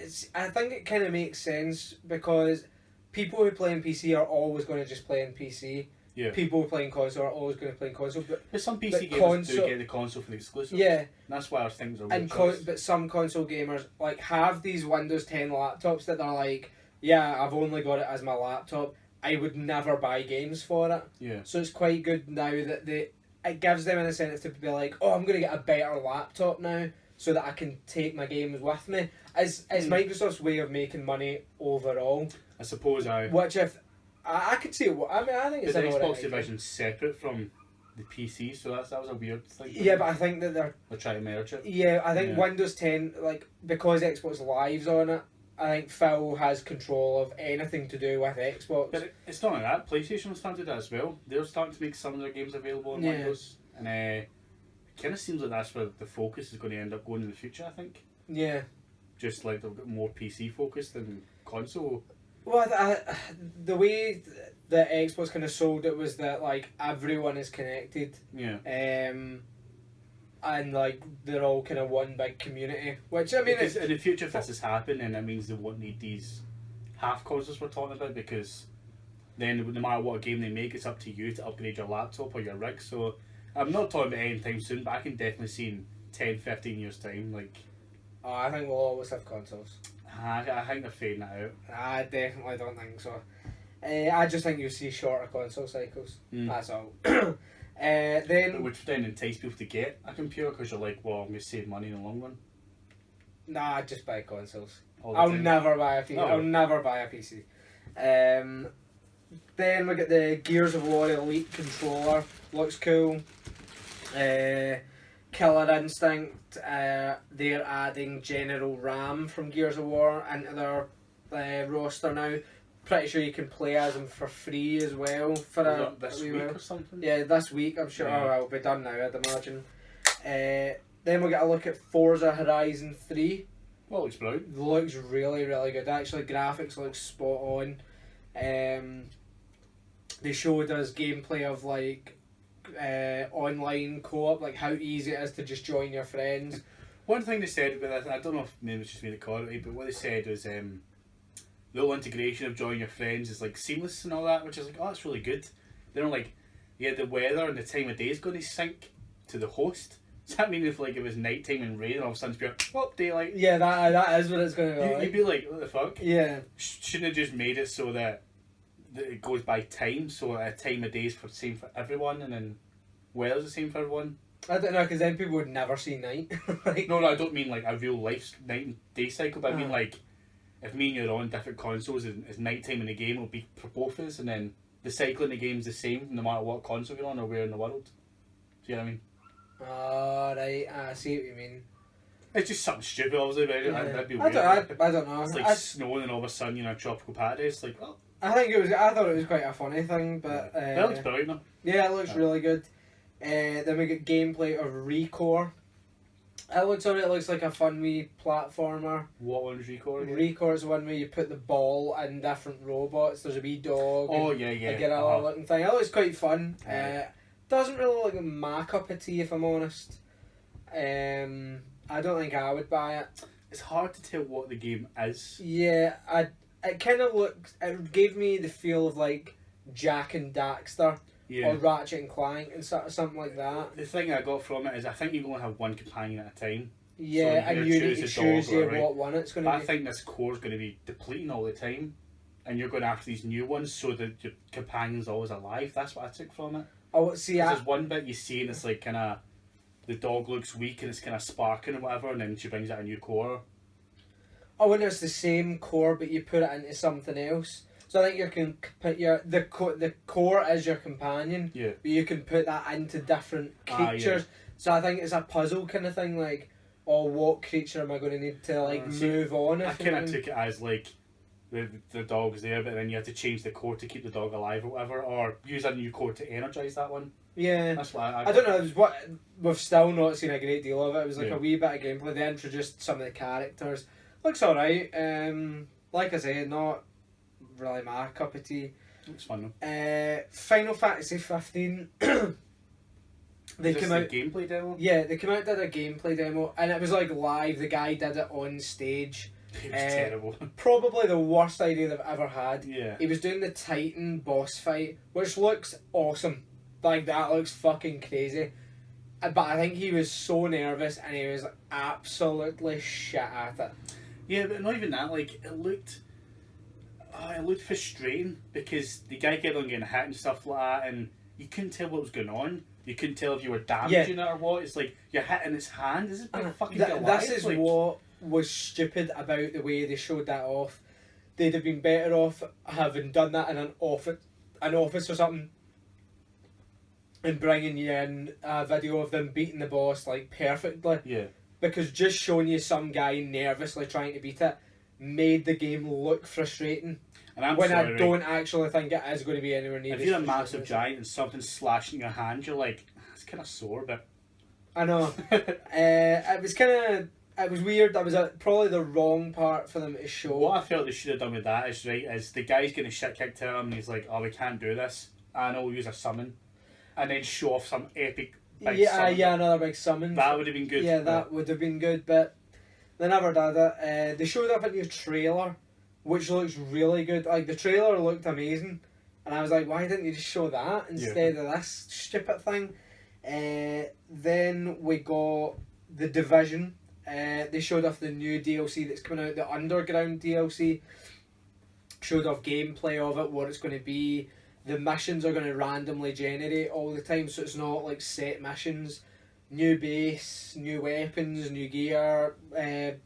think it kind of makes sense because people who play on PC are always going to just play on PC. Yeah. people playing console are always going to play console. But some PC but gamers do get the console for the exclusive. Yeah. And that's why our things are And weird. but some console gamers like have these Windows 10 laptops that they're like, yeah, I've only got it as my laptop. I would never buy games for it. Yeah. So it's quite good now that it gives them an incentive to be like, oh, I'm going to get a better laptop now so that I can take my games with me. It's Microsoft's way of making money overall. I suppose Which if I could see, I think it's the an Xbox alright division's separate from the PC, so that was a weird thing. Yeah, but I think that they're trying to merge it. Yeah, I think Windows 10, like, because Xbox Live's on it, I think Phil has control of anything to do with Xbox. But it's not like that. PlayStation started that as well. They're starting to make some of their games available on Windows, and it kind of seems like that's where the focus is going to end up going in the future. I think. Yeah. Just like they've got more PC focused than console. Well, the way that Xbox kind of sold it was that like everyone is connected. Yeah. And like they're all kind of one big community, which I mean, in the future, if this has happened, then that means they won't need these half consoles we're talking about, because then no matter what game they make, it's up to you to upgrade your laptop or your rig. So I'm not talking about anytime soon, but I can definitely see in 10, 15 years time, like. Oh, I think we'll always have consoles. I think they're fading that out. I definitely don't think so. I just think you'll see shorter console cycles. That's all. Then which would then entice people to get a computer, because you're like, well, I'm going to save money in the long run. Nah, I'd just buy consoles. I'll never buy a PC. I'll never buy a PC. Then we get the Gears of War Elite controller. Looks cool. Killer Instinct. They're adding General Ram from Gears of War into their roster now. Pretty sure you can play as them for free as well for this week or something. Yeah, this week I'm sure. Oh, it'll be done now, I'd imagine. Then we'll get a look at Forza Horizon 3. Well, looks brilliant. Looks really, really good. Actually, graphics look spot on. They showed us gameplay of like online co-op, like how easy it is to just join your friends. One thing they said about this, I don't know if maybe it's just me that caught it, but what they said was the whole integration of joining your friends is like seamless and all that, which is like, oh, that's really good. They're not like, yeah, the weather and the time of day is going to sync to the host. Does that mean if like it was nighttime and rain and all of a sudden it's be like, daylight? Yeah, that is what it's going to be like. You'd be like, what the fuck? Yeah. Shouldn't have just made it so that it goes by time, so a time of day is the same for everyone, and then weather's the same for everyone? I don't know, because then people would never see night. Like, no, I don't mean like a real life night and day cycle, but I mean like, if me and you're on different consoles, it's nighttime in the game, it'll be for both of us, and then the cycle in the game's the same no matter what console you're on or where in the world. See what I mean? Right, I see what you mean. It's just something stupid, obviously, but that'd be weird. I don't know. It's like snowing and all of a sudden you're in a tropical paradise. Like, oh. I thought it was quite a funny thing, but that looks brilliant though. Yeah, it looks really good. Then we get gameplay of Recore. It looks like a fun wee platformer. What one's Recore again? Recore's the one where you put the ball in different robots. There's a wee dog. Oh, yeah. A gorilla looking thing. It looks quite fun. Doesn't really look like my cup of tea, if I'm honest. I don't think I would buy it. It's hard to tell what the game is. Yeah, it kind of looked. It gave me the feel of like Jack and Daxter. Yeah. Or Ratchet and Clank and something like that. The thing I got from it is I think you can only have one companion at a time. Yeah, so and you need to choose what one it's going to be. I think this core is going to be depleting all the time, and you're going after these new ones so that your companion's always alive. That's what I took from it. Oh, see, there's one bit you see and it's like kind of the dog looks weak and it's kind of sparking or whatever, and then she brings out a new core. Oh, and it's the same core, but you put it into something else. So I think you can put the core as your companion, yeah. But you can put that into different creatures. Yeah. So I think it's a puzzle kind of thing, like, oh, what creature am I going to need to like move on? I kind of took it as like the dog's there, but then you have to change the core to keep the dog alive or whatever, or use a new core to energise that one. Yeah, that's why I don't know. It was we've still not seen a great deal of it. It was like a wee bit of gameplay. They introduced some of the characters. Looks alright. Like I say, not really my cup of tea. It's fun though. Final Fantasy 15. They came out the gameplay demo. Yeah, they came out did a gameplay demo, and it was like live. The guy did it on stage. It was terrible. Probably the worst idea they've ever had. Yeah. He was doing the Titan boss fight, which looks awesome. Like, that looks fucking crazy. But I think he was so nervous and he was absolutely shit at it. Yeah, but not even that. Like, it looked frustrating because the guy kept on getting hit and stuff like that, and you couldn't tell what was going on. You couldn't tell if you were damaging it or what. It's like you're hitting his hand. This is fucking Goliath. This is like, what was stupid about the way they showed that off. They'd have been better off having done that in an office or something, and bringing you in a video of them beating the boss like perfectly. Yeah. Because just showing you some guy nervously trying to beat it made the game look frustrating. And I'm when sorry, I don't actually think it is going to be anywhere near. If you're a massive giant and something's slashing your hand, you're like, it's kind of sore, but. I know. It was weird. That was probably the wrong part for them to show. What I felt they should have done with that is the guy's getting shit kicked out of him and he's like, oh, we can't do this. I know we'll use a summon. And then show off some epic big summon. Another big summon. That would have been good. Yeah, that would have been good, but they never did it. They showed up a new trailer, which looks really good. Like, the trailer looked amazing. And I was like, why didn't you just show that instead of this stupid thing? Then we got The Division. They showed off the new DLC that's coming out, the Underground DLC. Showed off gameplay of it, what it's going to be. The missions are going to randomly generate all the time, so it's not like set missions. New base, new weapons, new gear.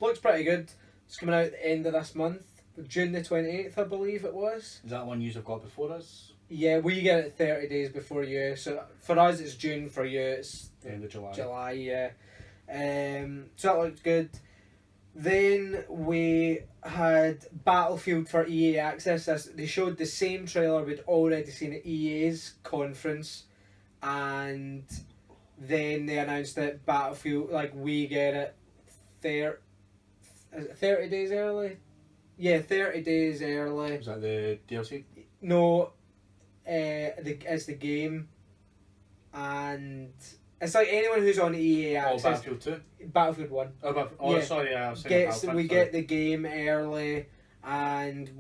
Looks pretty good. It's coming out at the end of this month. June the 28th, I believe it was. Is that one you've got before us? Yeah, we get it 30 days before you. So for us it's June, for you it's the end of July. July, yeah. So that looked good. Then we had Battlefield for EA Access. They showed the same trailer we'd already seen at EA's conference, and then they announced that Battlefield, like, we get it 30 days early? Yeah, 30 days early. Is that the DLC? No, it's the game, and it's like anyone who's on EA Access. Oh, Battlefield 2? Battlefield 1. Yeah. Sorry, I was saying Battlefield. We get the game early, and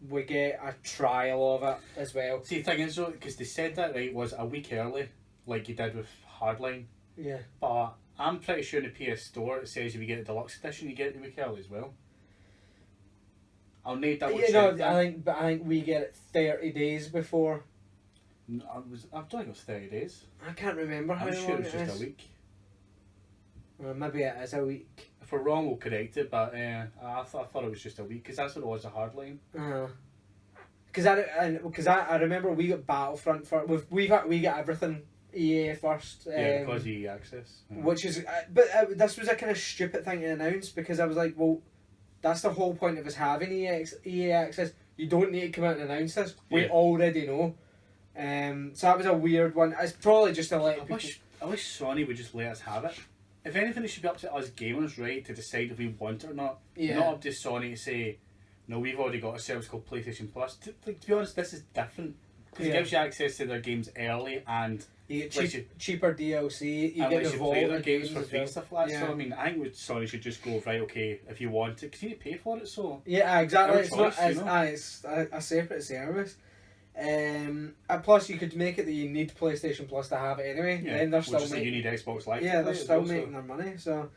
we get a trial of it as well. See, the thing is though, because they said that right was a week early, like you did with Hardline. Yeah. But I'm pretty sure in the PS Store it says if you get the deluxe edition, you get it the week early as well. I'll need double check. No, I think we get it 30 days before. I don't think it was 30 days. I can't remember how I'm long sure it was it just is. a week. Or maybe it is a week. If we're wrong, we'll correct it, but I thought it was just a week, because that's what it was, a Hardline. Because I remember we got Battlefront first. We got everything EA first. Because of EA Access. Yeah. Which is, this was a kind of stupid thing to announce, because I was like, well, that's the whole point of us having EA Access. You don't need to come out and announce this. We already know. So that was a weird one. It's probably just to let people... I wish Sony would just let us have it. If anything, it should be up to us gamers, right, to decide if we want it or not. Yeah. Not up to Sony to say, no, we've already got a service called PlayStation Plus. To be honest, this is different. Because it gives you access to their games early, and you get cheaper DLC. You get the play their Vault games for free and well. stuff like that. Yeah. So, I mean, I think Sony should just go, right, okay, if you want it, because you need to pay for it, so... Yeah, exactly. It's choice, it's a separate service. And plus, you could make it that you need PlayStation Plus to have it anyway. Yeah, then they're still making, you need Xbox Live. Yeah, they're still making their money. So,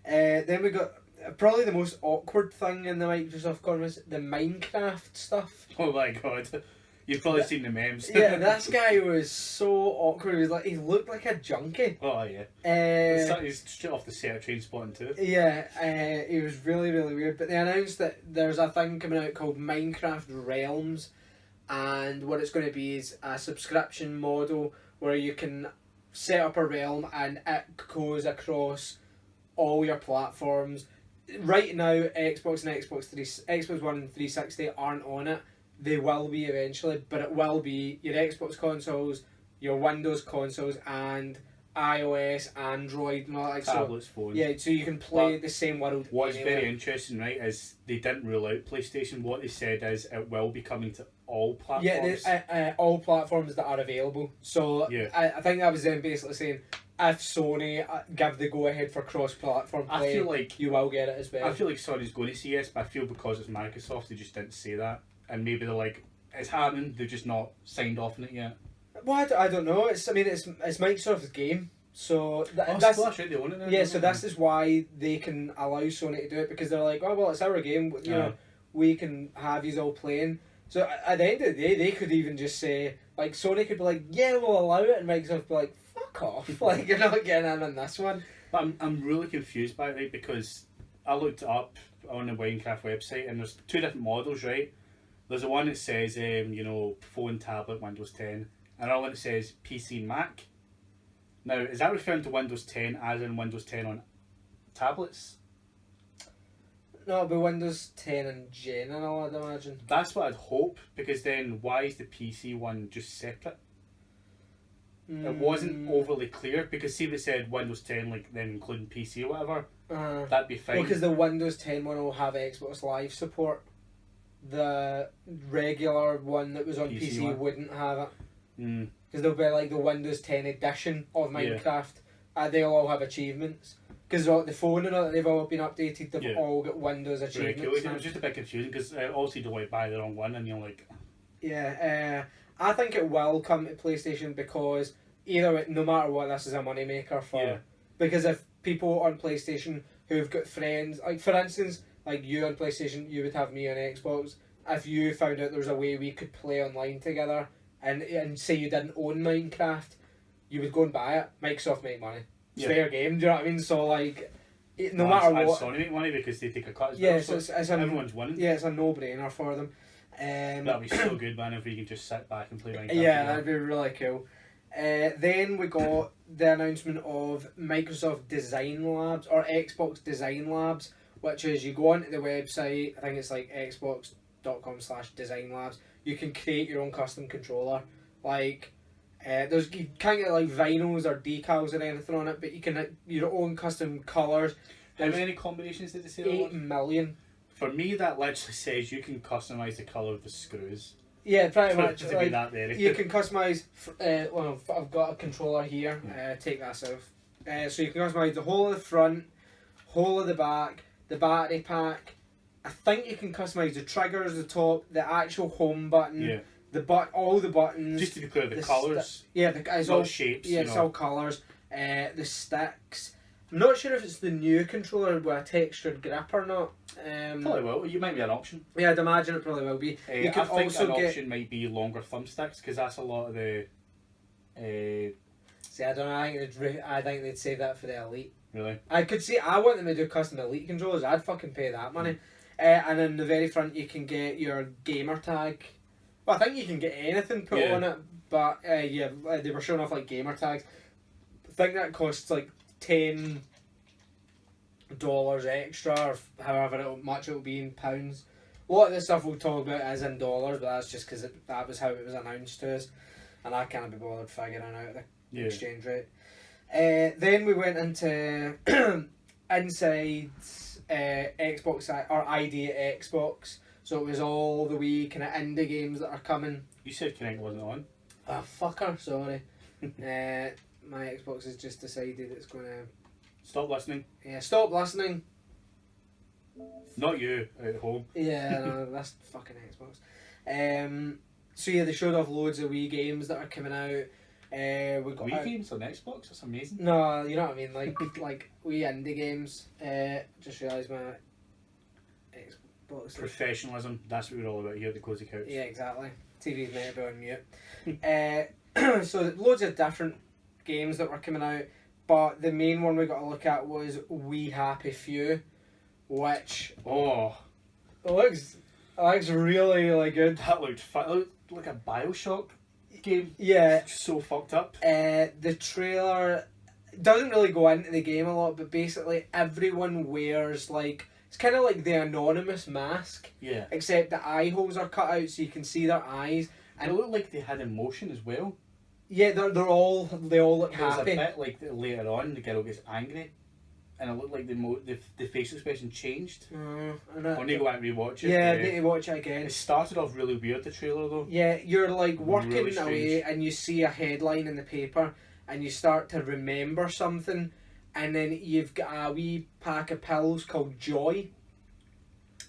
then we got probably the most awkward thing in the Microsoft conference: the Minecraft stuff. Oh my god, you've probably seen the memes. Yeah, this guy was so awkward. He looked like a junkie. Oh yeah. He's straight off the set of Trainspotting too. Yeah, he was really, really weird. But they announced that there's a thing coming out called Minecraft Realms. And what it's going to be is a subscription model where you can set up a realm and it goes across all your platforms. Right now, Xbox One and 360 aren't on it. They will be eventually, but it will be your Xbox consoles, your Windows consoles, and iOS, Android, and all that. Tablets, phones. Yeah, so you can play the same world. What's very interesting, right, is they didn't rule out PlayStation. What they said is it will be coming to all platforms. Yeah, all platforms that are available. So I think that was them basically saying if Sony give the go ahead for cross-platform play, I feel like you will get it as well. I feel like Sony's going to say yes, but I feel because it's Microsoft, they just didn't say that, and maybe they're like, it's happening. They're just not signed off on it yet. Well, I don't know. It's Microsoft's game, so That's right. They own it now. yeah. So this is why they can allow Sony to do it, because they're like, oh well, it's our game. You know, we can have you all playing. So at the end of the day, they could even just say, like, Sony could be like, yeah, we'll allow it, and Microsoft would be like, fuck off, like, you're not getting in on this one. But I'm really confused by it, right? Because I looked it up on the Minecraft website, and there's two different models, right? There's the one that says, phone, tablet, Windows 10, and another one that says PC, Mac. Now, is that referring to Windows 10 as in Windows 10 on tablets? No, it'll be Windows 10 in general, I'd imagine. That's what I'd hope, because then why is the PC one just separate? It wasn't overly clear, because see if it said Windows 10, like then including PC or whatever, that'd be fine. Well, because the Windows 10 one will have Xbox Live support. The regular one that was on PC wouldn't have it. Because they'll be like the Windows 10 edition of Minecraft. They'll all have achievements. Because the phone and all that, they've all been updated, they've all got Windows achievements. Right, cool. It was just a bit confusing, because also you don't want to buy the wrong one, and you're like... Yeah, I think it will come to PlayStation, because either way, no matter what, this is a money maker for... Yeah. Because if people on PlayStation who've got friends, like for instance, like you on PlayStation, you would have me on Xbox. If you found out there was a way we could play online together, and say you didn't own Minecraft, you would go and buy it. Microsoft make money. It's their game, do you know what I mean? So like, no matter what... Sony make money because they take a cut as well. Yeah, so everyone's winning. Yeah, it's a no-brainer for them. That'd be so good, man, if we can just sit back and play Minecraft. Yeah, that'd be really cool. Then we got the announcement of Microsoft Design Labs, or Xbox Design Labs, which is you go onto the website, I think it's like xbox.com/design labs, you can create your own custom controller. Like, you can't get like vinyls or decals or anything on it, but you can your own custom colours. How many combinations did they say? 8 million. For me, that literally says you can customise the colour of the screws. Yeah, pretty much. To be that very. You can customise. Well, I've got a controller here. Take that off. So you can customise the whole of the front, whole of the back, the battery pack. I think you can customise the triggers, the top, the actual home button. Yeah. All the buttons. Just to be clear, the colours. It's all shapes. Yeah, it's all colours. The sticks. I'm not sure if it's the new controller with a textured grip or not. Probably will. You might be an option. Yeah, I'd imagine it probably will be. You could also an option might be longer thumbsticks, because that's a lot of the. See, I don't know. I think they'd save that for the Elite. Really? I could see. I want them to do custom Elite controllers. I'd fucking pay that money. And in the very front, you can get your gamer tag. Well, I think you can get anything put on it, but they were showing off like gamer tags. I think that costs like $10 extra, or however much it will be in pounds. A lot of this stuff we'll talk about is in dollars, but that's just because that was how it was announced to us, and I can't be bothered figuring out the exchange rate. Then we went into inside Xbox or ID at Xbox, so it was all the wee kind of indie games that are coming. You said Kinect wasn't on. Oh, fucker, sorry. My Xbox has just decided it's going to... Stop listening. Yeah, stop listening. Not you, at home. Yeah, no, that's fucking Xbox. So yeah, they showed off loads of Wii games that are coming out. We got Wii games on Xbox? That's amazing. No, you know what I mean, like Wii indie games. Just realised my Xbox... Professionalism, that's what we're all about here at the Cosy Couch. Yeah, exactly. TV's meant to be on mute. So loads of different games that were coming out, but the main one we got to look at was We Happy Few, which looks really, really good. That looked like a Bioshock game. Yeah, so fucked up. The trailer doesn't really go into the game a lot, but basically everyone wears like, it's kind of like the Anonymous mask. Yeah. Except the eye holes are cut out so you can see their eyes, and it looked like they had emotion as well. Yeah, they all look happy. There's a bit like later on, the girl gets angry, and it looked like the face expression changed. I need to go out and rewatch it. Yeah, I need to watch it again. It started off really weird, the trailer though. Yeah, you're like working really away, and you see a headline in the paper, and you start to remember something, and then you've got a wee pack of pills called Joy,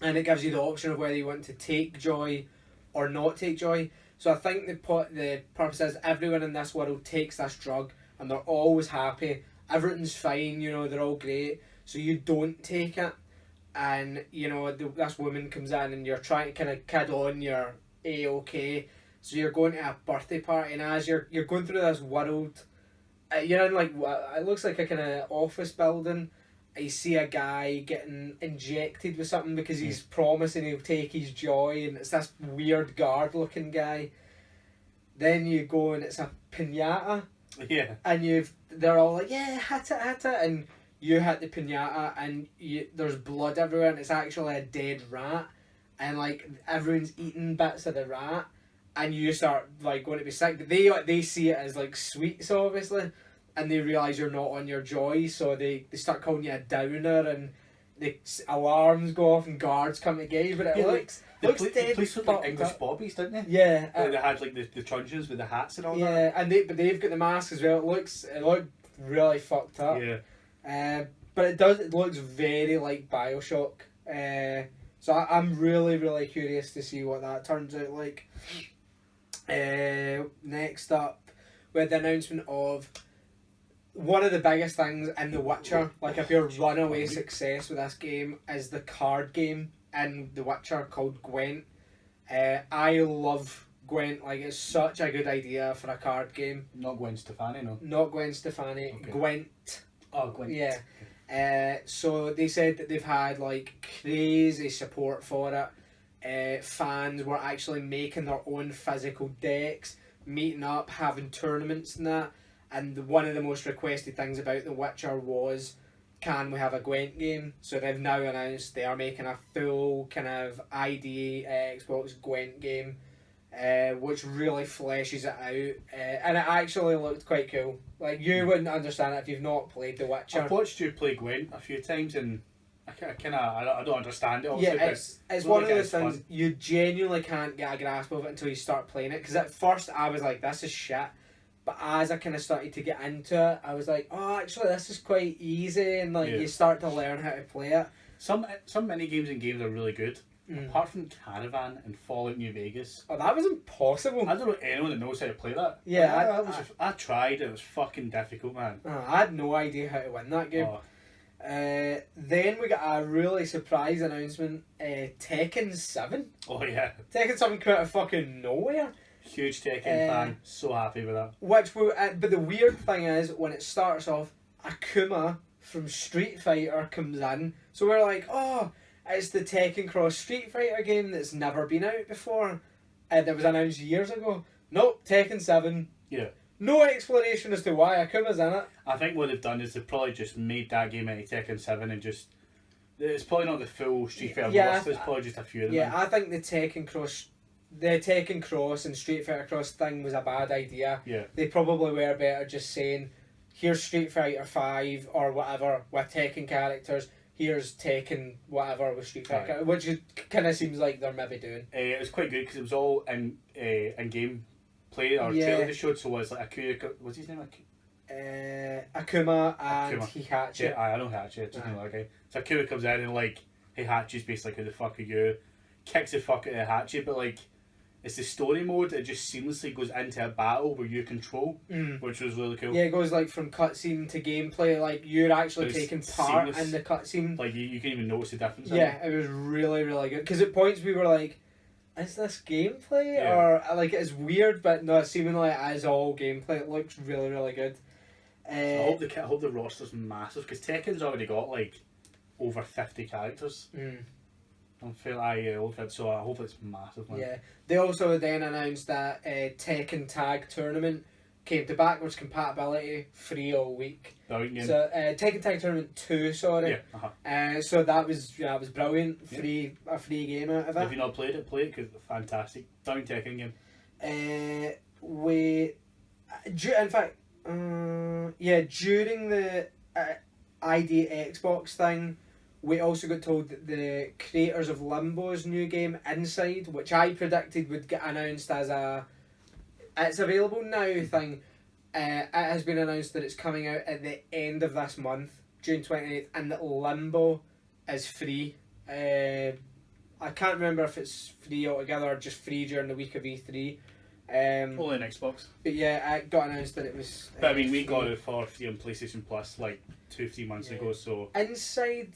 and it gives you the option of whether you want to take Joy or not take Joy. So I think the purpose is everyone in this world takes this drug and they're always happy. Everything's fine, you know, they're all great. So you don't take it, and you know this woman comes in and you're trying to kind of kid on your A-OK. So you're going to a birthday party, and as you're going through this world, you're in like it looks like a kind of office building. You see a guy getting injected with something because he's promising he'll take his Joy, and it's this weird guard looking guy. Then you go and it's a piñata. Yeah. And they're all like, yeah, hit it, and you hit the piñata, and there's blood everywhere, and it's actually a dead rat, and like everyone's eating bits of the rat, and you start like going to be sick. But they see it as like sweets, obviously, and they realise you're not on your Joy, so they start calling you a downer, and the alarms go off and guards come to get you. But it looks The dead. police look like English bobbies, didn't they? Yeah, They had like the truncheons with the hats and all that. yeah, and they've got the mask as well. It looked really fucked up. Yeah. But it looks very like Bioshock. So I'm really, really curious to see what that turns out like. Next up, we had the announcement of one of the biggest things in The Witcher, like a pure runaway success with this game, is the card game in The Witcher called Gwent. I love Gwent, like it's such a good idea for a card game. Not Gwen Stefani, no. Not Gwen Stefani, Okay. Gwent. Oh, Gwen. Yeah. So they said that they've had like crazy support for it. Fans were actually making their own physical decks, meeting up, having tournaments and that. And one of the most requested things about The Witcher was, can we have a Gwent game? So they've now announced they are making a full kind of ID Xbox Gwent game, which really fleshes it out. And it actually looked quite cool. Like, you wouldn't understand it if you've not played The Witcher. I've watched you play Gwent a few times, and I don't understand it, obviously. Yeah, but it's one of like those things you genuinely can't get a grasp of it until you start playing it. Because at first I was like, this is shit. But as I kind of started to get into it, I was like, oh, actually, this is quite easy. And like you start to learn how to play it. Some mini games and games are really good. Apart from Caravan and Fallout New Vegas. Oh, that was impossible. I don't know anyone that knows how to play that. Yeah, I tried. It was fucking difficult, man. I had no idea how to win that game. Oh. Then we got a really surprise announcement. Tekken 7. Oh yeah. Tekken 7 came out of fucking nowhere. Huge Tekken fan. So happy with that. But the weird thing is, when it starts off, Akuma from Street Fighter comes in. So we're like, oh, it's the Tekken Cross Street Fighter game that's never been out before. That was announced years ago. Nope, Tekken 7. Yeah. No explanation as to why Akuma's in it. I think what they've done is they've probably just made that game into Tekken 7 and just... It's probably not the full Street Fighter list, it's probably just a few of them. Yeah, I think the Tekken Cross and Street Fighter Cross thing was a bad idea. Yeah. They probably were better just saying, here's Street Fighter 5 or whatever with Tekken characters, here's Tekken whatever with Street Fighter, which kind of seems like they're maybe doing. It was quite good because it was all in game play or trailer they showed, so it was like Akuma, what's his name? Akuma and Heihachi. Yeah, I know Heihachi, just know that guy. So Akuma comes in and like, Heihachi's basically, who the fuck are you? Kicks the fuck out of Heihachi, but like, it's the story mode, it just seamlessly goes into a battle where you control, which was really cool. Yeah, it goes like from cutscene to gameplay, like you're actually taking part in the cutscene. Like you can even notice the difference. Yeah, it was really, really good. Because at points we were like, is this gameplay? Or like it's weird, but no, seemingly it is all gameplay. It looks really, really good. I hope the roster's massive, because Tekken's already got like over 50 characters. I'm feeling so I hope it's massive, man. Yeah. They also then announced that Tekken Tag Tournament came to backwards compatibility, free all week. Brilliant. So Tekken Tag Tournament 2, sorry. Yeah. So that was brilliant. A free game out of it. If you've not played it, play it because it's fantastic. Brilliant Tekken game. During the ID Xbox thing, we also got told that the creators of Limbo's new game Inside, which I predicted would get announced as a "it's available now" thing, it has been announced that it's coming out at the end of this month, June 28th, and that Limbo is free. I can't remember if it's free altogether or just free during the week of E3. Only on Xbox. But yeah, it got announced that it was. But I mean, we free. got it for free on PlayStation Plus like 2-3 months ago, so. Inside,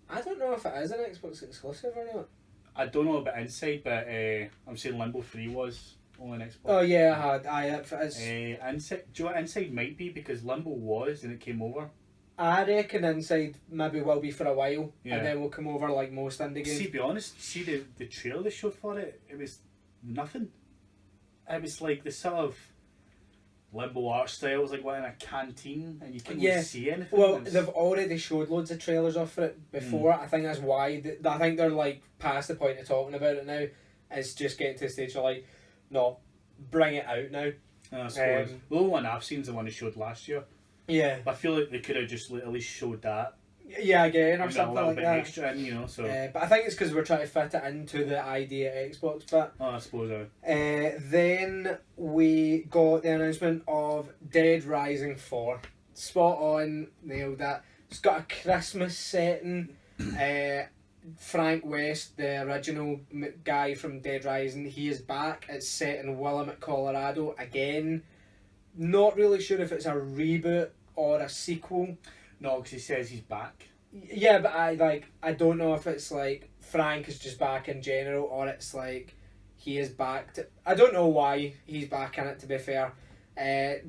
I don't know if it is an Xbox exclusive or not. I don't know about Inside, but I'm saying Limbo 3 was only on Xbox. Oh yeah, it's. Inside, do you know what Inside might be? Because Limbo was and it came over. I reckon Inside maybe will be for a while, Yeah. and then we'll come over like most indie games. See, to be honest, the trailer they showed for it, it was nothing. It was like the sort of Limbo art style. It was like what in a canteen, and you couldn't really see anything. Well, they've already showed loads of trailers off for it before. I think that's why. I think they're like past the point of talking about it now. It's just getting to the stage of like, no, bring it out now. I suppose. The only one I've seen is the one they showed last year. Yeah. But I feel like they could have just at least showed that. Yeah, again, or Maybe something a little like bit that. extra in, you know. So. But I think it's because we're trying to fit it into the idea of Xbox. But I suppose. then we got the announcement of Dead Rising 4. Spot on, nailed that. It's got a Christmas setting. Frank West, the original guy from Dead Rising, he is back. It's set in Willamette, Colorado. Again, not really sure if it's a reboot or a sequel. No, because he says he's back. Yeah, but I don't know if it's like Frank is just back in general or it's like he is back. I don't know why he's back in it, to be fair.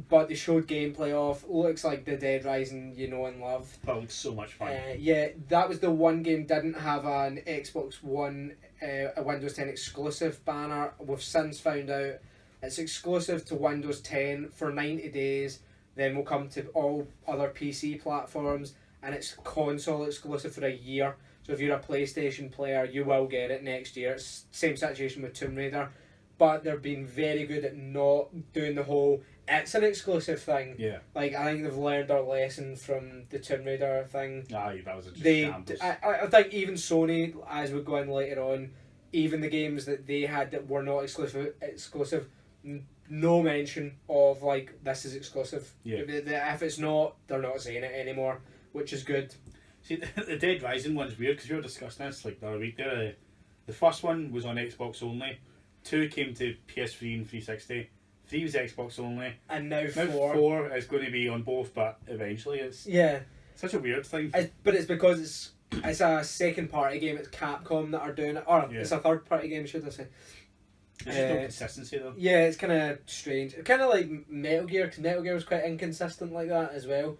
But they showed gameplay of, looks like the Dead Rising you know and love. That looks so much fun. Yeah, that was the one game didn't have an Xbox One, a Windows 10 exclusive banner. We've since found out it's exclusive to Windows 10 for 90 days. Then we'll come to all other PC platforms, and it's console exclusive for a year. So if you're a PlayStation player, you will get it next year. It's same situation with Tomb Raider, but they've been very good at not doing the whole it's an exclusive thing. Yeah. Like, I think they've learned their lesson from the Tomb Raider thing. Aye, that was a shambles. I think even Sony, as we go in later on, even the games that they had that were not exclusive, no mention of like this is exclusive. Yeah. If it's not, they're not saying it anymore, which is good. See, the Dead Rising one's weird because we were discussing this like the other week there. The first one was on Xbox only. 2 came to PS3 and 360. 3 was Xbox only. And now 4. 4 is going to be on both, but eventually it's such a weird thing. But it's because it's a second party game. It's Capcom that are doing it, or it's a third party game, should I say? There's just no consistency though. Yeah, it's kind of strange. Kind of like Metal Gear, because Metal Gear was quite inconsistent like that as well.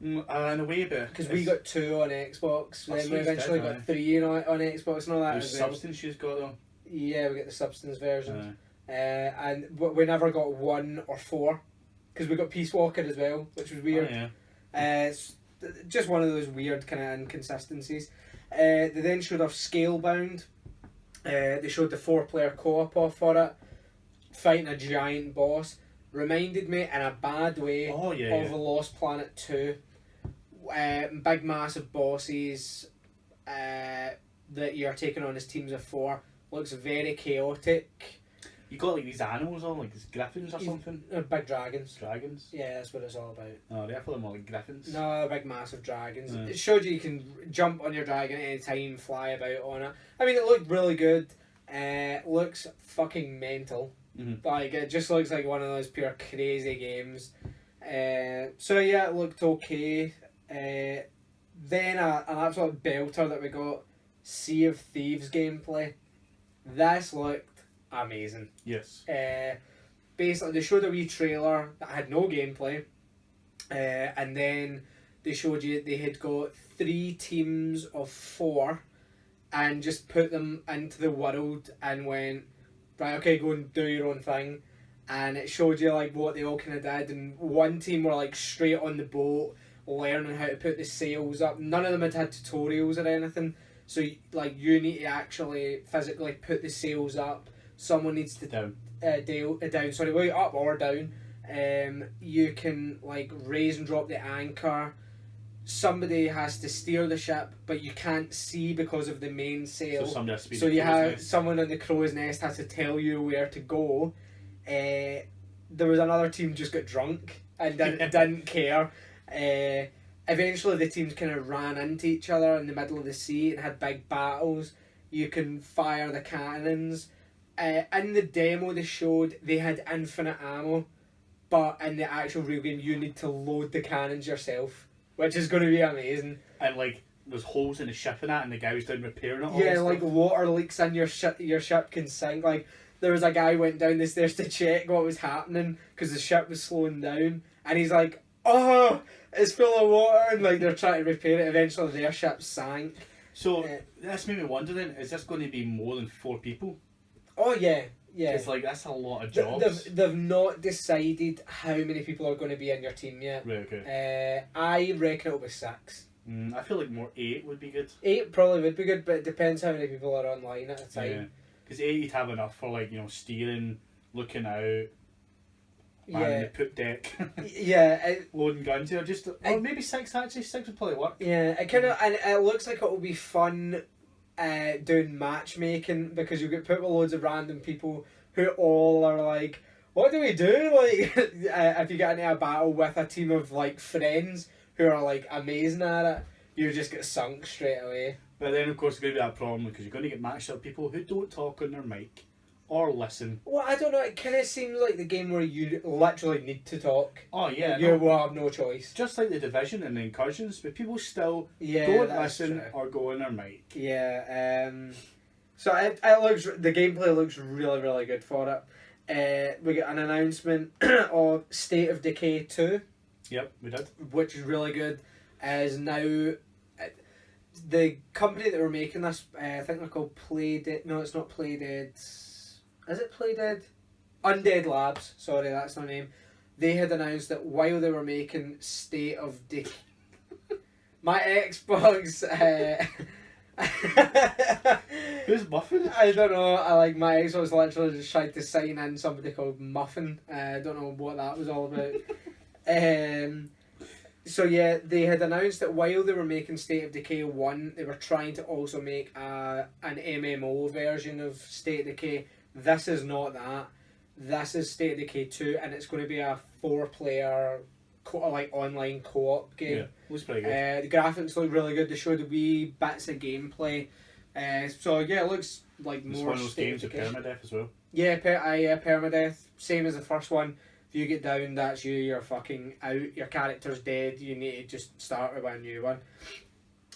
In a way, but because we got 2 on Xbox, then we eventually got 3 on Xbox and all that. There's Substance you've got though. Yeah, we get the Substance version. And we never got 1 or 4 because we got Peace Walker as well, which was weird. It's just one of those weird kind of inconsistencies. They then showed off Scalebound. They showed the 4-player co-op off for it, fighting a giant boss. Reminded me in a bad way of Lost Planet 2. Big massive bosses that you're taking on as teams of 4. Looks very chaotic. You got like these animals on, like these griffins or something? Big dragons. Dragons? Yeah, that's what it's all about. Oh, they thought them all like griffins. No, big massive dragons. It showed you can jump on your dragon at any time, fly about on it. I mean, it looked really good. Looks fucking mental. Mm-hmm. Like, it just looks like one of those pure crazy games. So yeah, it looked okay. Then an absolute belter that we got, Sea of Thieves gameplay. This looked amazing. Yes. Basically, they showed a wee trailer that had no gameplay, and then they showed you they had got 3 teams of 4, and just put them into the world and went, right, okay, go and do your own thing, and it showed you like what they all kind of did, and one team were like straight on the boat learning how to put the sails up. None of them had tutorials or anything. So, like, you need to actually physically put the sails up. Someone needs to down. Up or down. You can, like, raise and drop the anchor. Somebody has to steer the ship, but you can't see because of the main sail. So somebody has to be you have someone on the crow's nest has to tell you where to go. There was another team just got drunk and didn't care. Eventually, the teams kind of ran into each other in the middle of the sea and had big battles. You can fire the cannons. In the demo they showed they had infinite ammo, but in the actual real game you need to load the cannons yourself, which is going to be amazing. And like there's holes in the ship and that, and the guy was down repairing it. All Yeah, and like stuff. water leaks in your ship. Your ship can sink. Like there was a guy went down the stairs to check what was happening because the ship was slowing down, and he's like, "Oh, it's full of water," and like they're trying to repair it. Eventually, their ship sank. So that's made me wonder. Then is this going to be more than 4 people? Oh yeah. Yeah. It's like that's a lot of jobs. They've not decided how many people are going to be in your team yet. Right. Okay. I reckon it'll be 6. I feel like more 8 would be good. 8 probably would be good, but it depends how many people are online at a time. Yeah. Because 8 you'd have enough for like steering, looking out, manning the poop deck, Yeah. loading guns here. Just or maybe 6 actually. 6 would probably work. Yeah. It kind of and it looks like it will be fun. Doing matchmaking because you get put with loads of random people who all are like, what do we do? Like, if you get into a battle with a team of like friends who are like amazing at it, you just get sunk straight away. But then of course it's going to be that problem because you're going to get matched up with people who don't talk on their mic or listen. Well, I don't know. It kind of seems like the game where you literally need to talk. Oh yeah, You will have no choice. just like the Division and the Incursions, but people still Yeah, don't that's listen true. or go on their mic. Yeah. So it looks, the gameplay looks really really good for it. We got an announcement of State of Decay 2, Yep, we did. which is really good. Is now the company that were making this. I think they're called Playdead. No, it's not Playdead. Is it Playdead? Undead Labs. Sorry, that's their name. They had announced that while they were making State of Decay, my Xbox. Who's Muffin? I don't know. I like my Xbox literally just tried to sign in somebody called Muffin. I don't know what that was all about. So yeah, they had announced that while they were making State of Decay 1, they were trying to also make an MMO version of State of Decay. This is not that. This is State of Decay 2, and it's going to be a 4-player online co-op game. Yeah, looks pretty good. The graphics look really good. They showed the wee bits of gameplay. So yeah, it looks like It's more one of those State games with permadeath as well. Yeah, permadeath. Same as the first one. If you get down, that's you. You're fucking out. Your character's dead. You need to just start with a new one.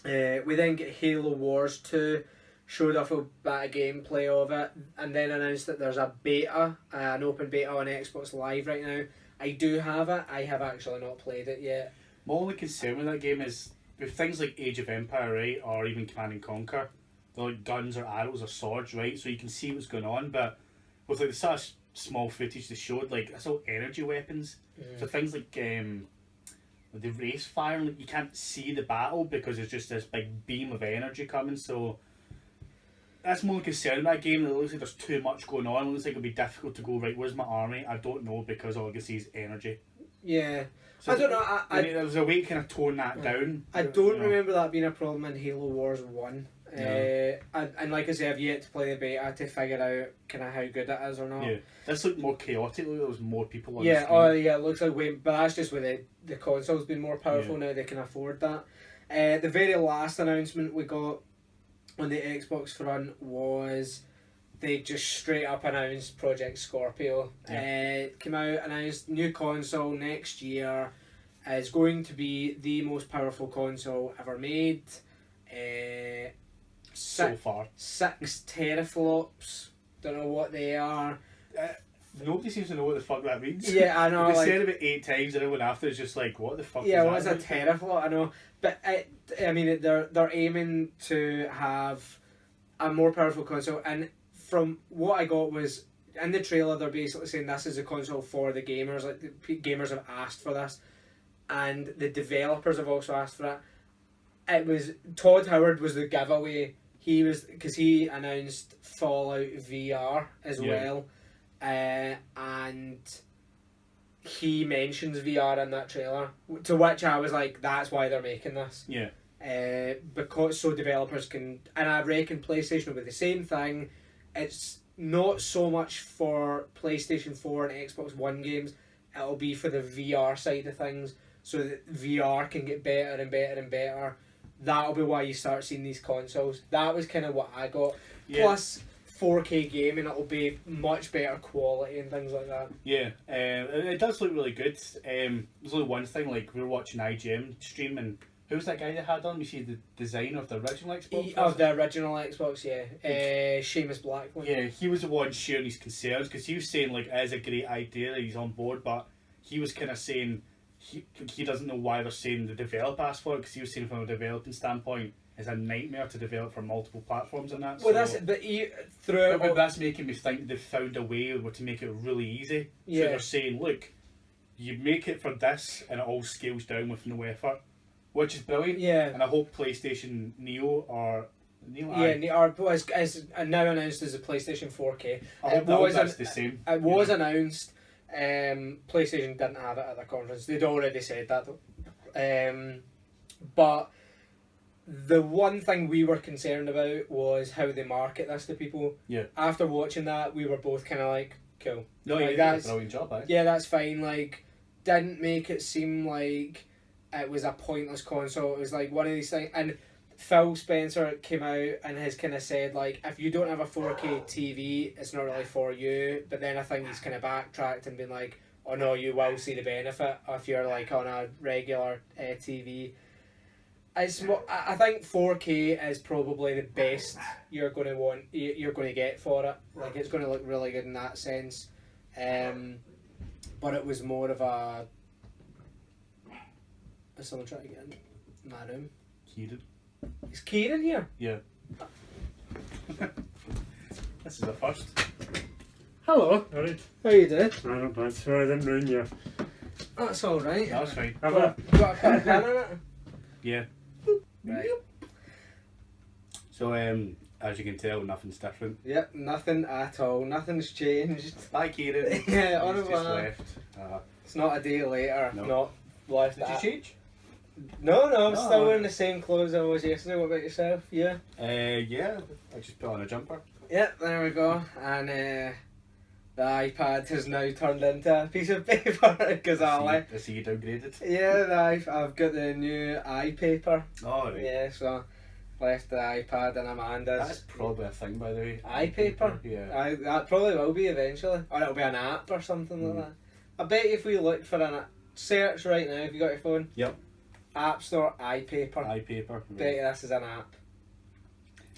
We then get Halo Wars 2. Showed off a bit of gameplay of it, and then announced that there's a beta, an open beta on Xbox Live right now. I do have it. I have actually not played it yet. My only concern with that game is with things like Age of Empire, right, or even Command and Conquer, they're like guns or arrows or swords, right, so you can see what's going on, but with like the sort of small footage they showed, like, that's all energy weapons. So things like the race fire, like, you can't see the battle because there's just this big beam of energy coming, so that's my only concern in that game. It looks like there's too much going on. It looks like it'll be difficult to go, right, where's my army? I don't know, because all I can see is energy. Yeah. So I don't know. there was a way to kind of tone that down. I don't remember that being a problem in Halo Wars 1. No. And like I say, I've yet to play the beta to figure out kind of how good it is or not. Yeah, this looked more chaotic. There was more people on Yeah, the screen. oh yeah, it looks like way, but that's just with the console's been more powerful now. They can afford that. The very last announcement we got on the Xbox front was they just straight up announced Project Scorpio. Came out, announced new console next year. Is going to be the most powerful console ever made. So far, 6 teraflops. Don't know what they are. nobody seems to know what the fuck that means. Yeah, I know. They like, said it about 8 times, and everyone after is just like, "What the fuck?" yeah, is what's a that teraflop? I know, but I mean, they're aiming to have a more powerful console, and from what I got was in the trailer, they're basically saying this is a console for the gamers. Like the gamers have asked for this, and the developers have also asked for it. It was Todd Howard was the giveaway. He was because he announced Fallout VR as well, and he mentions VR in that trailer. To which I was like, that's why they're making this. Yeah. Because so developers can, and I reckon PlayStation will be the same thing. It's not so much for PlayStation 4 and Xbox One games. it'll be for the VR side of things, so that VR can get better and better and better. That'll be why you start seeing these consoles. That was kind of what I got. Yeah. Plus 4K gaming, it'll be much better quality and things like that. Yeah, it does look really good. There's only one thing, like we were watching IGM stream, and who was that guy that had on? You see the designer of the original Xbox? Of the original Xbox, yeah. Seamus Blackman. Yeah, he was the one sharing his concerns, because he was saying, like, it is a great idea, he's on board, but he was kind of saying he doesn't know why they're saying the developer asked for it, because he was saying from a developing standpoint, it's a nightmare to develop for multiple platforms and that. Well, so, that's it, but throughout... but that's making me think they've found a way to make it really easy. Yeah. So they're saying, look, you make it for this, and it all scales down with no effort. Which is brilliant. Yeah. And I hope PlayStation Neo or Neo. Is now announced as a PlayStation 4K. I hope that's the same. It was announced. PlayStation didn't have it at the conference. They'd already said that though. But the one thing we were concerned about was how they market this to people. Yeah. After watching that, we were both kind of like, cool. No, like, you did a brilliant job, eh? Yeah, that's fine. Like, didn't make it seem like it was a pointless console. It was like one of these things. And Phil Spencer came out and has kind of said, like, if you don't have a 4K TV, it's not really for you. But then I think he's kind of backtracked and been like, oh no, you will see the benefit if you're like on a regular TV. I think 4K is probably the best you're going to get for it. Like, it's going to look really good in that sense. But it was more of a... Is someone trying to get in my room? Kieran. Is Kieran here? Yeah. This is the first. Hello. Alright. How you doing? I don't bad. Sorry, I didn't ruin you. That's alright. That's fine. Have a... Got a pen in it? Yeah. Right. So, as you can tell, nothing's different. Yep, nothing at all. Nothing's changed. Bye, Kieran. Yeah, He's on just a left. It's not a day later. No. Not left. Did you change? No, I'm No. still wearing the same clothes I was yesterday. What about yourself? Yeah. Yeah. I just put on a jumper. Yep, there we go. And the iPad has now turned into a piece of paper because I see you downgraded. Yeah, I've got the new iPaper. Oh, right. Yeah, so left the iPad in Amanda's. That's probably a thing, by the way. iPaper? Yeah. That probably will be eventually. Or it'll be an app or something like that. I bet if we look for an search right now, if you got your phone. Yep. App Store, iPaper. iPaper. Right. Bet you this is an app.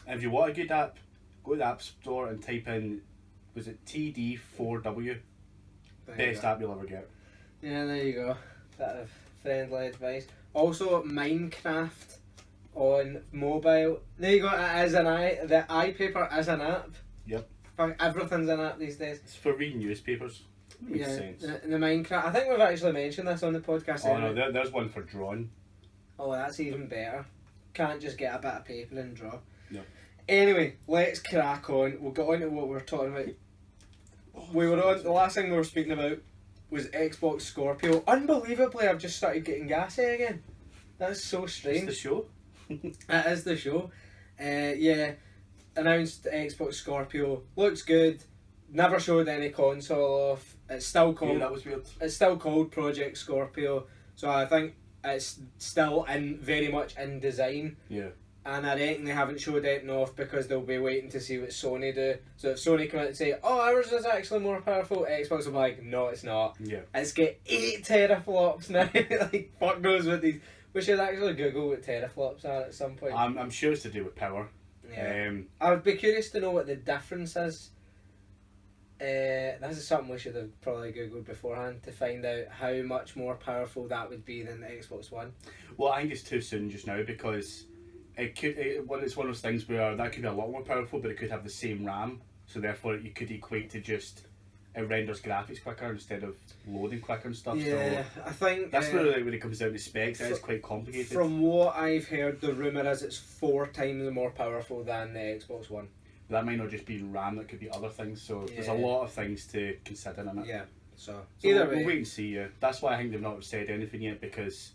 And if you want a good app, go to the App Store and type in, was it TD4W? Best app you'll ever get. Yeah, there you go. Bit of friendly advice. Also, Minecraft on mobile. There you go. It is the iPaper is an app. Yep. Everything's an app these days. It's for reading newspapers. Makes sense. The Minecraft. I think we've actually mentioned this on the podcast. Oh anyway. no, there's one for drawing. Oh, that's even better. Can't just get a bit of paper and draw. No. Anyway, let's crack on. We'll get on to what we were talking about. The last thing we were speaking about was Xbox Scorpio. Unbelievably, I've just started getting gassy again. That's so strange. It's the show. It is the show. Yeah, announced Xbox Scorpio. Looks good. Never showed any console off. It's still called. Yeah, that was weird. It's still called Project Scorpio. So I think it's still very much in design. Yeah. And I reckon they haven't showed anything off because they'll be waiting to see what Sony do. So if Sony come out and say, oh, ours is actually more powerful, Xbox will be like, no, it's not. Yeah. It's got 8 teraflops now. Like, fuck knows what these... We should actually Google what teraflops are at some point. I'm sure it's to do with power. Yeah. I would be curious to know what the difference is. This is something we should have probably Googled beforehand to find out how much more powerful that would be than the Xbox One. Well, I think it's too soon just now because it's one of those things where that could be a lot more powerful, but it could have the same RAM, so therefore you could equate to just it renders graphics quicker instead of loading quicker and stuff. Yeah, so I think that's where when it comes down to specs, it's quite complicated. From what I've heard, the rumour is it's 4 times more powerful than the Xbox One. That might not just be RAM, that could be other things, so there's a lot of things to consider in it. Yeah, so either way. We'll wait and see, yeah. That's why I think they've not said anything yet, because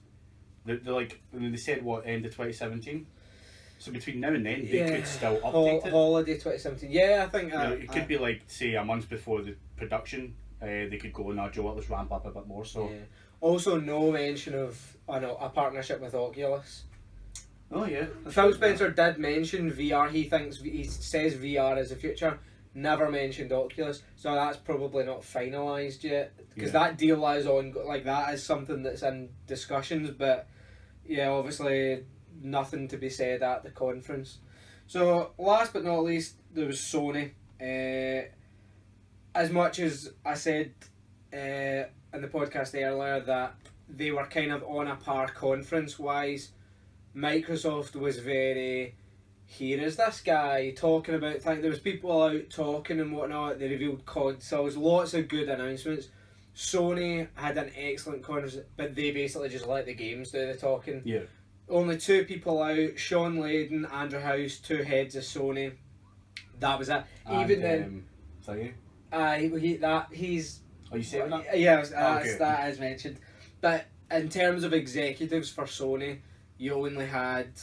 they're like, they said what, end of 2017? So between now and then, they could still update it. Holiday 2017, yeah, I think... it could be like, say, a month before the production they could go, "No, Joe, let's ramp up a bit more." So, Yeah. Also, no mention of a partnership with Oculus. oh yeah, Phil Spencer did mention VR. He says VR is the future. Never mentioned Oculus, so that's probably not finalised yet because that deal is on. Like that is something that's in discussions, but yeah, obviously nothing to be said at the conference. So last but not least, there was Sony. As much as I said in the podcast earlier that they were kind of on a par conference wise, Microsoft was very, here is this guy talking about things. There was people out talking and whatnot. They revealed consoles, lots of good announcements. Sony had an excellent conference, but they basically just let the games do the talking. yeah. Only 2 people out: Sean Layden, Andrew House, 2 heads of Sony. That was it. Even then, he's. Are you saying that? Yes, Okay. that is mentioned. But in terms of executives for Sony, you only had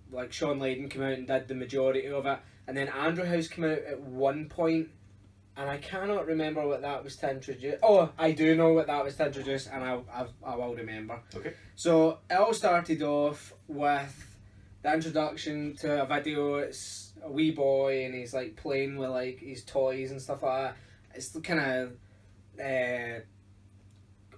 like Sean Layden come out and did the majority of it, and then Andrew House came out at one point, and I cannot remember what that was to introduce. Oh, I do know what that was to introduce, and I will remember. Okay. So it all started off with the introduction to a video. It's a wee boy, and he's like playing with like his toys and stuff like that. It's kind of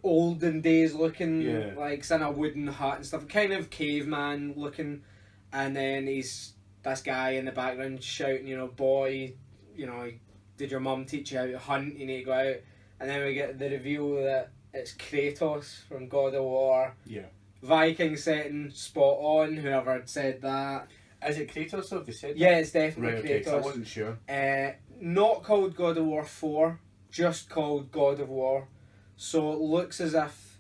olden days looking, Yeah. like it's in a wooden hut and stuff, kind of caveman looking, and then he's this guy in the background shouting, you know, boy, you know, did your mum teach you how to hunt? You need to go out. And then we get the reveal that it's Kratos from God of War. Yeah. Viking setting, spot on. Whoever had said that. Is it Kratos? Have they said? Yeah, it's definitely Right. Okay. 'Cause I Kratos. wasn't sure. Not called God of War 4, just called God of War. So it looks as if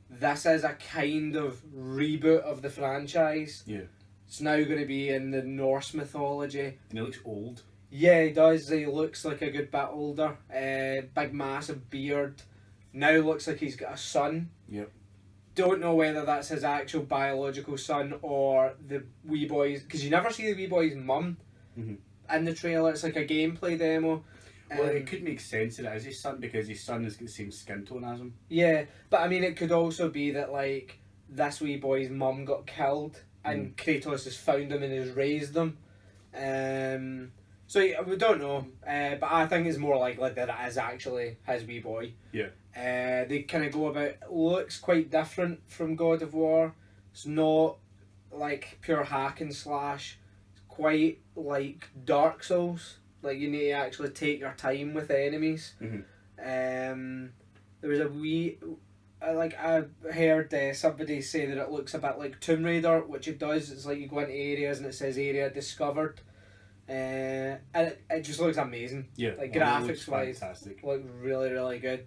this is a kind of reboot of the franchise. Yeah. It's now going to be in the Norse mythology. And it looks old. Yeah, he does. He looks like a good bit older. Big massive beard. Now looks like he's got a son. Yep. Don't know whether that's his actual biological son or the wee boy's, because you never see the wee boy's mum Mhm. in the trailer. It's like a gameplay demo. Well, it could make sense that it is his son because his son has got the same skin tone as him. Yeah, but I mean, it could also be that like this wee boy's mum got killed and Kratos has found him and has raised them. So yeah, we don't know, but I think it's more likely that it is actually his wee boy. Yeah. They kind of go about, looks quite different from God of War. It's not like pure hack and slash. It's quite like Dark Souls. Like you need to actually take your time with the enemies. Mhm. There was a wee, like I heard somebody say that it looks a bit like Tomb Raider, which it does. It's like you go into areas and it says area discovered. And it just looks amazing. Yeah. Like well, it graphics looks wise, fantastic. look really really good.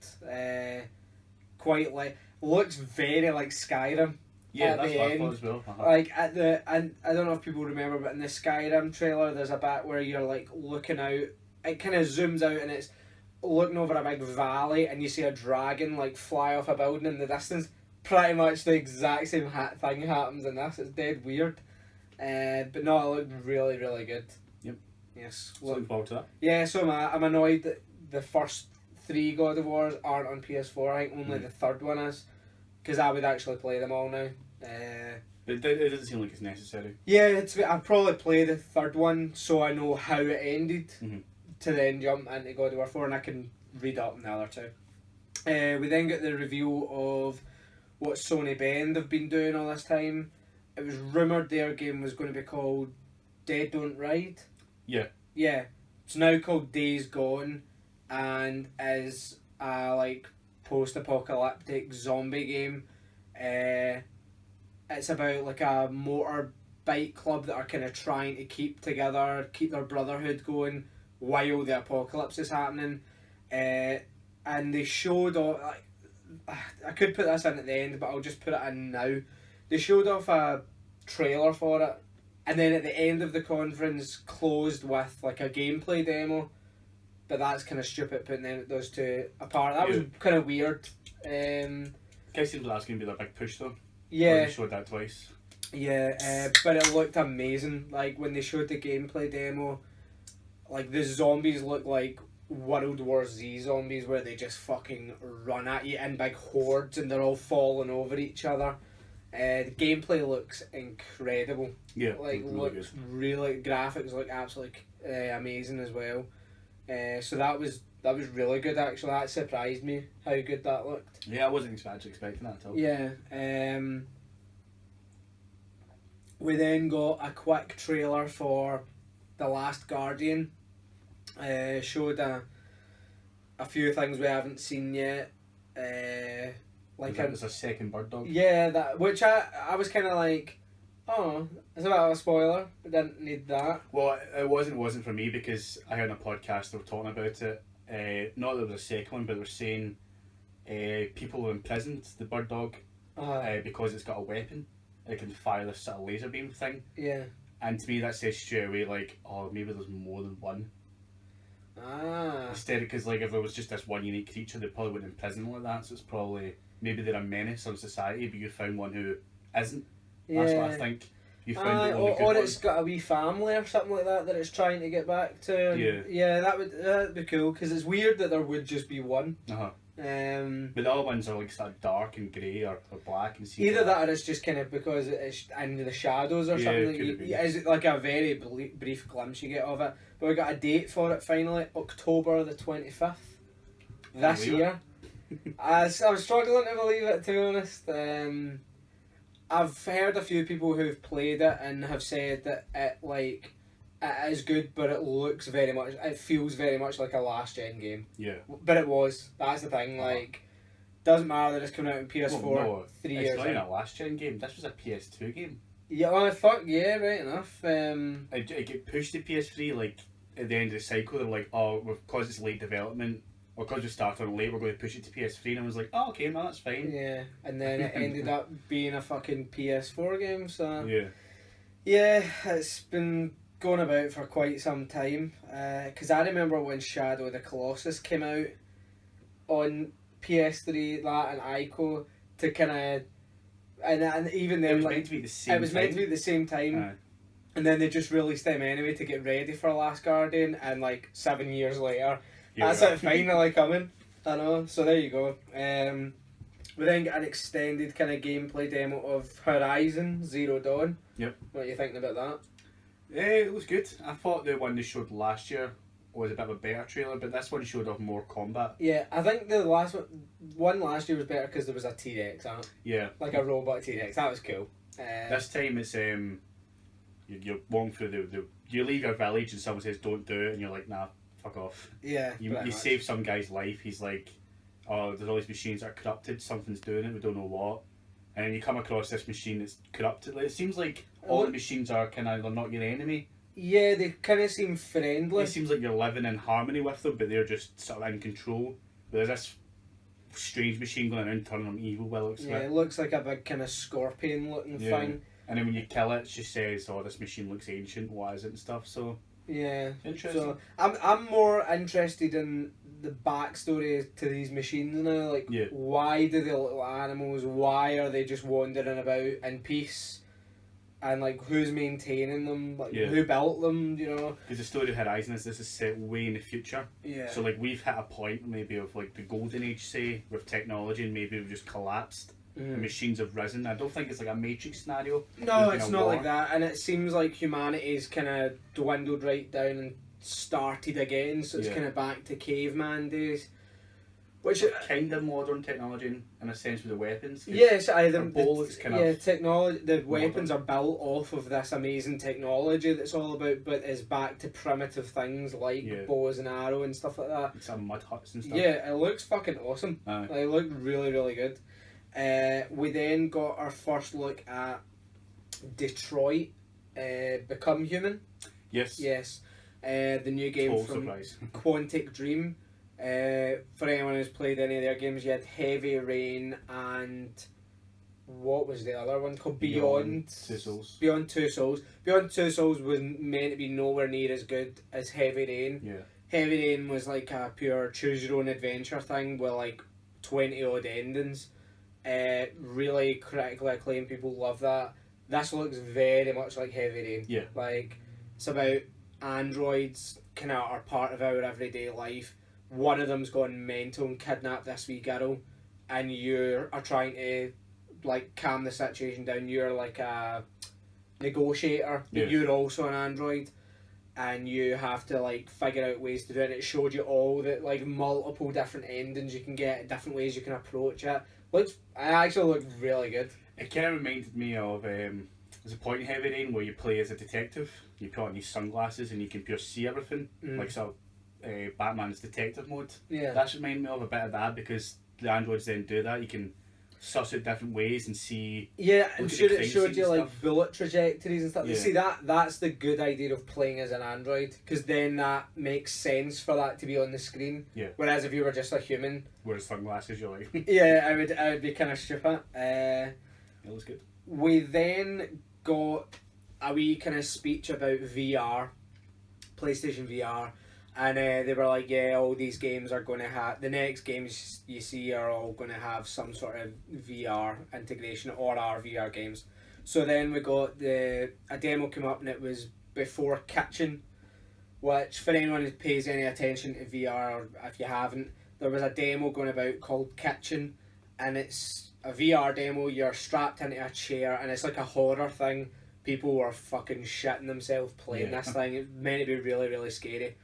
Quite like, looks very like Skyrim. Yeah, at that's the what I end. thought as well. Uh-huh. Like at the, and I don't know if people remember, but in the Skyrim trailer, there's a bit where you're like looking out. It kind of zooms out and it's looking over a big valley, and you see a dragon like fly off a building in the distance. Pretty much the exact same thing happens in this. It's dead weird, but no, it looked really really good. Yep. Yes. So looking forward to that. Yeah, so am I. I'm annoyed that the first 3 God of Wars aren't on PS4. I think only the third one is, because I would actually play them all now. It doesn't seem like it's necessary. Yeah, I'd probably play the third one so I know how it ended, Mhm. to then jump into God of War 4 and I can read up on the other 2. We then got the review of what Sony Bend have been doing all this time. It was rumoured their game was going to be called Dead Don't Ride. Yeah. Yeah. It's now called Days Gone and is a like post-apocalyptic zombie game. It's about like a motorbike club that are kind of trying to keep together, keep their brotherhood going while the apocalypse is happening. And they showed off, like, I could put this in at the end, but I'll just put it in now. They showed off a trailer for it, and then at the end of the conference closed with like a gameplay demo. But that's kind of stupid putting those 2 apart. That was kind of weird. Guys seemed like that's going to be their big push though. Yeah. They showed that twice. Yeah, but it looked amazing. Like when they showed the gameplay demo, like the zombies looked like World War Z zombies where they just fucking run at you in big hordes and they're all falling over each other. The gameplay looks incredible. Yeah, Like really looks good. really graphics look absolutely amazing as well. So that was really good actually. That surprised me how good that looked. Yeah, I wasn't actually expecting that at all. Yeah. We then got a quick trailer for The Last Guardian. Showed a few things we haven't seen yet. Like There's a second bird dog. yeah, that which I was kind of like, oh, it's a bit of a spoiler. I didn't need that. Well, it wasn't for me because I heard on a podcast they were talking about it. Not that there was a second one, but they were saying people imprisoned the bird dog because it's got a weapon. It can fire this sort of laser beam thing. Yeah. And to me, that says straight away, like, oh, maybe there's more than one. Ah. Instead, because like if there was just this one unique creature, they probably wouldn't imprison like that. So it's probably maybe they're a menace on society, but you found one who isn't. Yeah. That's what I think. You found the only good or one. it's got a wee family or something like that it's trying to get back to. And yeah, that'd be cool because it's weird that there would just be one. Uh-huh. Um, But the other ones are like sort of dark and grey or black and either that or it's just kind of because it's in the shadows or Yeah, something. it could have been. Is it like a very brief glimpse you get of it? But we got a date for it finally, October the 25th this Believe it. year. I'm struggling to believe it, to be honest. I've heard a few people who've played it and have said that it is good, but it feels very much like a last gen game. Yeah. But it was. That's the thing. Uh-huh. Like, doesn't matter that it's coming out on PS4 Well, no, 3 it's years not even in. a last gen game. This was a PS2 game. Yeah, well, fuck yeah, right enough. It get pushed to PS3 like at the end of the cycle. They're like, oh, because it's late development, or because we started on late, we're going to push it to PS3. And I was like, oh, okay, no, that's fine. Yeah, and then it ended up being a fucking PS4 game. So Yeah. it's been going about for quite some time. Because I remember when Shadow of the Colossus came out on PS3, that and Ico to kind of. And even then, It was like, meant to be the same it was meant to be the same time. Aye. And then they just released them anyway to get ready for Last Guardian, and like 7 years later, that's it finally coming. I know, so there you go. We then get an extended kind of gameplay demo of Horizon Zero Dawn. Yep. What are you thinking about that? It was good. I thought the one they showed last year was a bit of a better trailer, but this one showed off more combat. Yeah, I think the last one last year was better because there was a T-Rex on it. Yeah. Like a robot T-Rex. That was cool. This time it's you're walking through the you leave your village and someone says don't do it and you're like, nah, fuck off. Yeah. You save some guy's life. He's like, oh, there's all these machines that are corrupted. Something's doing it. We don't know what. And then you come across this machine that's corrupted. Like, it seems like all the machines are kind of, they're not your enemy. Yeah, they kind of seem friendly. It seems like you're living in harmony with them, but they're just sort of in control. But there's this strange machine going around turning them evil by the looks of Yeah, it. it looks like a big kind of scorpion looking Yeah. thing. And then when you kill it, it just says, oh, this machine looks ancient, what is it and stuff. So, Yeah. interesting. So I'm more interested in the backstory to these machines now. Like, Yeah. why do they look like animals? Why are they just wandering about in peace? And like, who's maintaining them? Like, Yeah. who built them? You know? Because the story of Horizon is this is set way in the future. Yeah. So like we've hit a point maybe of like the golden age, say, with technology, and maybe we've just collapsed. The machines have risen. I don't think it's like a Matrix scenario. No, There's it's been a not war. like that. And it seems like humanity's kind of dwindled right down and started again. So it's Yeah. kind of back to caveman days. Which Kind of modern technology in a sense with the weapons. 'cause yes, our bow looks kind of technology. The weapons are built off of this amazing technology that's all about, but is back to primitive things like Yeah. bows and arrow and stuff like that. some mud huts and stuff. Yeah, it looks fucking awesome. Aye. Like, it looked really, really good. We then got our first look at Detroit, Become Human. Yes. Yes, the new game Total from surprise. Quantic Dream. For anyone who's played any of their games, you had Heavy Rain and what was the other one called? Beyond Two Souls. Beyond Two Souls. Beyond Two Souls was meant to be nowhere near as good as Heavy Rain. Yeah. Heavy Rain was like a pure choose your own adventure thing with like 20 odd endings. Really critically acclaimed, people love that. This looks very much like Heavy Rain. Yeah. Like, it's about androids kind of are part of our everyday life. One of them's gone mental and kidnapped this wee girl, and you are trying to like calm the situation down. You're like a negotiator, but you're also an android, and you have to like figure out ways to do it. It showed you all the like multiple different endings you can get, different ways you can approach it. It actually looked really good. It kind of reminded me of there's a point in Heavy Rain where you play as a detective. You put on these sunglasses and you can pure see everything, like sort of Batman's detective mode. Yeah, That's reminded me of a bit of that, because the androids then do that. You can suss out different ways and see. yeah, look and at sure the it crime showed scene you and like stuff. bullet trajectories and stuff. Yeah. See that's the good idea of playing as an android, because then that makes sense for that to be on the screen. Yeah. Whereas if you were just a human, Whereas sunglasses, you're like, yeah, I would be kind of stupid. it looks good. We then got a wee kind of speech about VR, PlayStation VR, and they were like, yeah, all these games are going to have, the next games you see are all going to have some sort of VR integration, or are VR games. So then we got a demo came up, and it was Before Kitchen, which for anyone who pays any attention to VR, or if you haven't, there was a demo going about called Kitchen, and it's a VR demo. You're strapped into a chair, and it's like a horror thing. People were fucking shitting themselves playing this thing. It's meant to be really, really scary.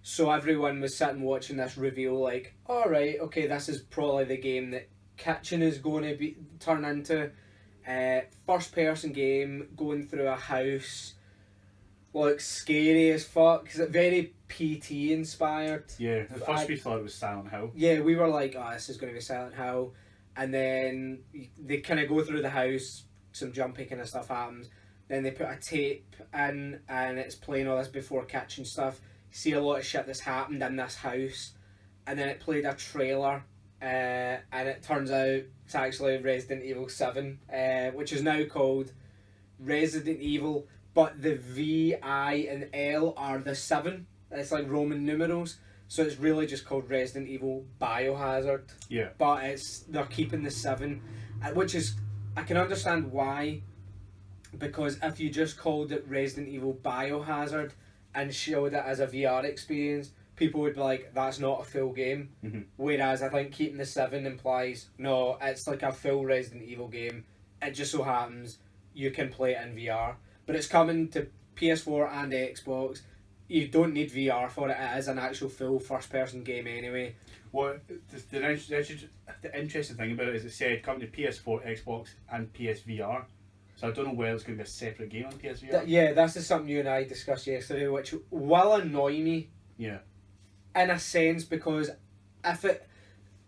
So everyone was sitting watching this reveal like, alright, okay, this is probably the game that Kitchen is going to be turn into. First person game, going through a house. Looks scary as fuck. Is it very PT inspired? Yeah, at first we thought it was Silent Hill. Yeah, we were like, oh, this is going to be Silent Hill. And then they kind of go through the house, some jumpy kind of stuff happens. Then they put a tape in, and it's playing all this Before Kitchen stuff. You see a lot of shit that's happened in this house. And then it played a trailer, and it turns out it's actually Resident Evil 7, which is now called Resident Evil, but the V, I, and L are the 7. It's like Roman numerals. So it's really just called Resident Evil Biohazard. Yeah. But they're keeping the 7, which is, I can understand why, because if you just called it Resident Evil Biohazard and showed it as a VR experience, people would be like, that's not a full game. Mm-hmm. Whereas I think keeping the 7 implies, no, it's like a full Resident Evil game. It just so happens you can play it in VR. But it's coming to PS4 and Xbox. You don't need VR for it. It is an actual full first-person game anyway. Well, the interesting thing about it is it said coming to PS4, Xbox, and PSVR. So I don't know whether it's going to be a separate game on PSVR. Yeah, that's just something you and I discussed yesterday, which will annoy me. Yeah. In a sense, because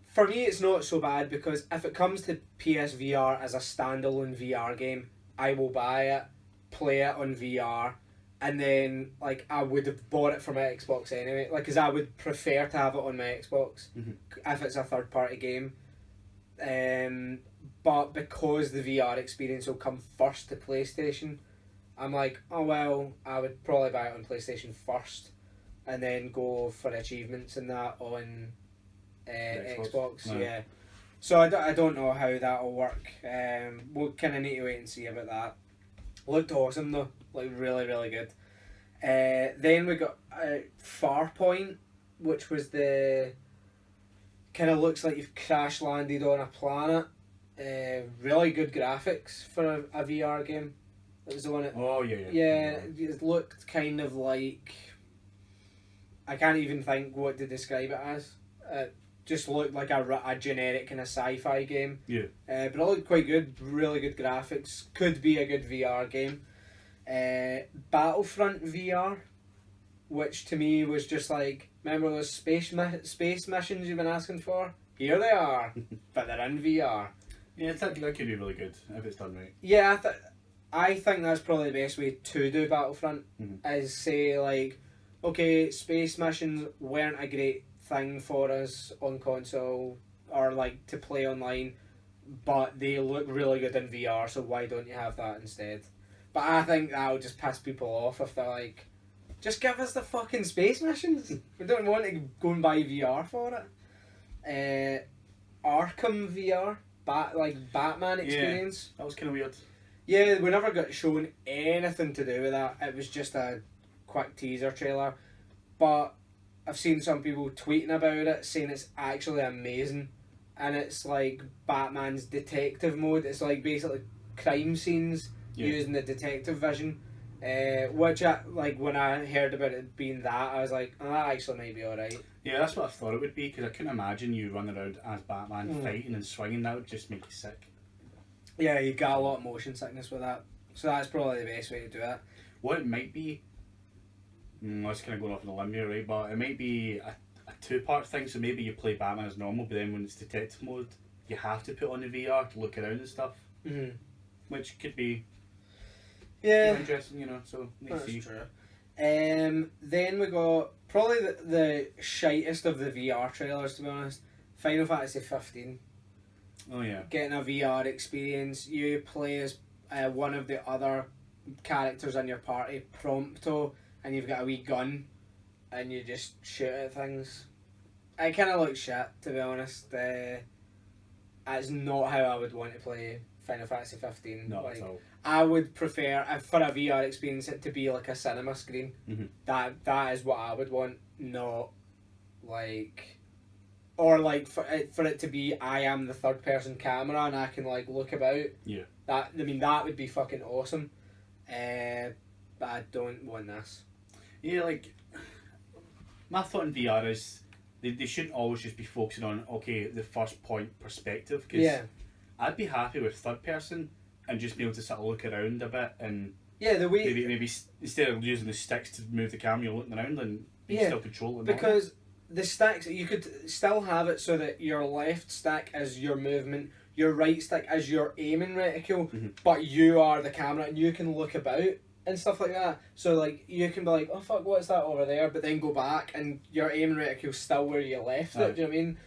for me it's not so bad, because if it comes to PSVR as a standalone VR game, I will buy it, play it on VR, and then like I would have bought it for my Xbox anyway, like, because I would prefer to have it on my Xbox if it's a third party game. But because the VR experience will come first to PlayStation, I'm like, oh well, I would probably buy it on PlayStation first, and then go for achievements and that on Xbox. No. Yeah. So I don't know how that'll work. We'll kind of need to wait and see about that. Looked awesome though, like really, really good. Then we got Farpoint, which was the kind of looks like you've crash landed on a planet. Really good graphics for a VR game. That was the one. Oh yeah. Yeah, it looked kind of like, I can't even think what to describe it as. It just looked like a generic kind of sci-fi game. Yeah. But it looked quite good. Really good graphics. Could be a good VR game. Battlefront VR, which to me was just like, remember those space missions you've been asking for? Here they are, but they're in VR. Yeah, that could be really good if it's done right. Yeah, I think that's probably the best way to do Battlefront, is say like, okay, space missions weren't a great thing for us on console or like to play online, but they look really good in VR, so why don't you have that instead? But I think that'll just piss people off if they're like, just give us the fucking space missions. We don't want to go and buy VR for it. Arkham VR, Batman experience. Yeah, that was kind of weird. Yeah, we never got shown anything to do with that. It was just a quick teaser trailer, but I've seen some people tweeting about it saying it's actually amazing, and it's like Batman's detective mode. It's like basically crime scenes using the detective vision, which when I heard about it being that, I was like, oh, that actually might be alright. Yeah, that's what I thought it would be, because I couldn't imagine you running around as Batman fighting and swinging. That would just make you sick. Yeah, you got a lot of motion sickness with that, so that's probably the best way to do it. What it might be, that's kind of going off on a limb here, right? But it might be a two-part thing. So maybe you play Batman as normal, but then when it's detective mode, you have to put on the VR to look around and stuff, which could be interesting, you know. So let's see. True. Then we got probably the shittest of the VR trailers, to be honest. Final Fantasy 15. Oh yeah. Getting a VR experience. You play as one of the other characters in your party, Prompto, and you've got a wee gun, and you just shoot at things. It kind of looks shit, to be honest. That's not how I would want to play Final Fantasy 15. Not at all. I would prefer, for a VR experience, it to be like a cinema screen. That is what I would want, not like... Or like for it to be, I am the third person camera and I can like look about. Yeah. That would be fucking awesome. But I don't want this. Yeah, like my thought in VR is they shouldn't always just be focusing on the first point perspective. Cause I'd be happy with third person and just be able to sort of look around a bit and the way maybe instead of using the sticks to move the camera, you're looking around and you still control it. Because the sticks, you could still have it so that your left stick is your movement, your right stick is your aiming reticle, but you are the camera and you can look about and stuff like that. So like you can be like, oh fuck, what's that over there? But then go back and your aiming reticle's still where you left it. Do you know what I mean?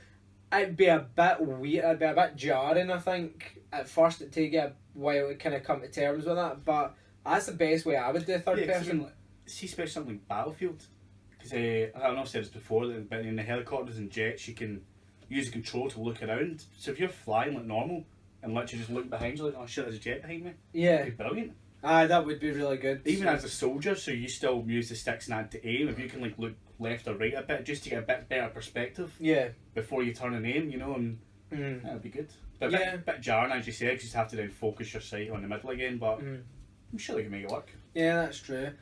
It'd be a bit weird. It'd be a bit jarring. I think at first it'd take you a while to kind of come to terms with that. But that's the best way I would do third person. See, especially something like Battlefield. Because I don't know if I've said this before, but in the helicopters and jets you can use the control to look around. So if you're flying like normal and literally just look behind you like, oh shit, there's a jet behind me. Yeah. That'd be brilliant. That would be really good. Even as a soldier, so you still use the sticks and add to aim. If you can like look left or right a bit, just to get a bit better perspective. Yeah. Before you turn and aim, you know, and that'd be good. But a bit jarring, as you said, because you have to then focus your sight on the middle again. But I'm sure they can make it work. Yeah, that's true.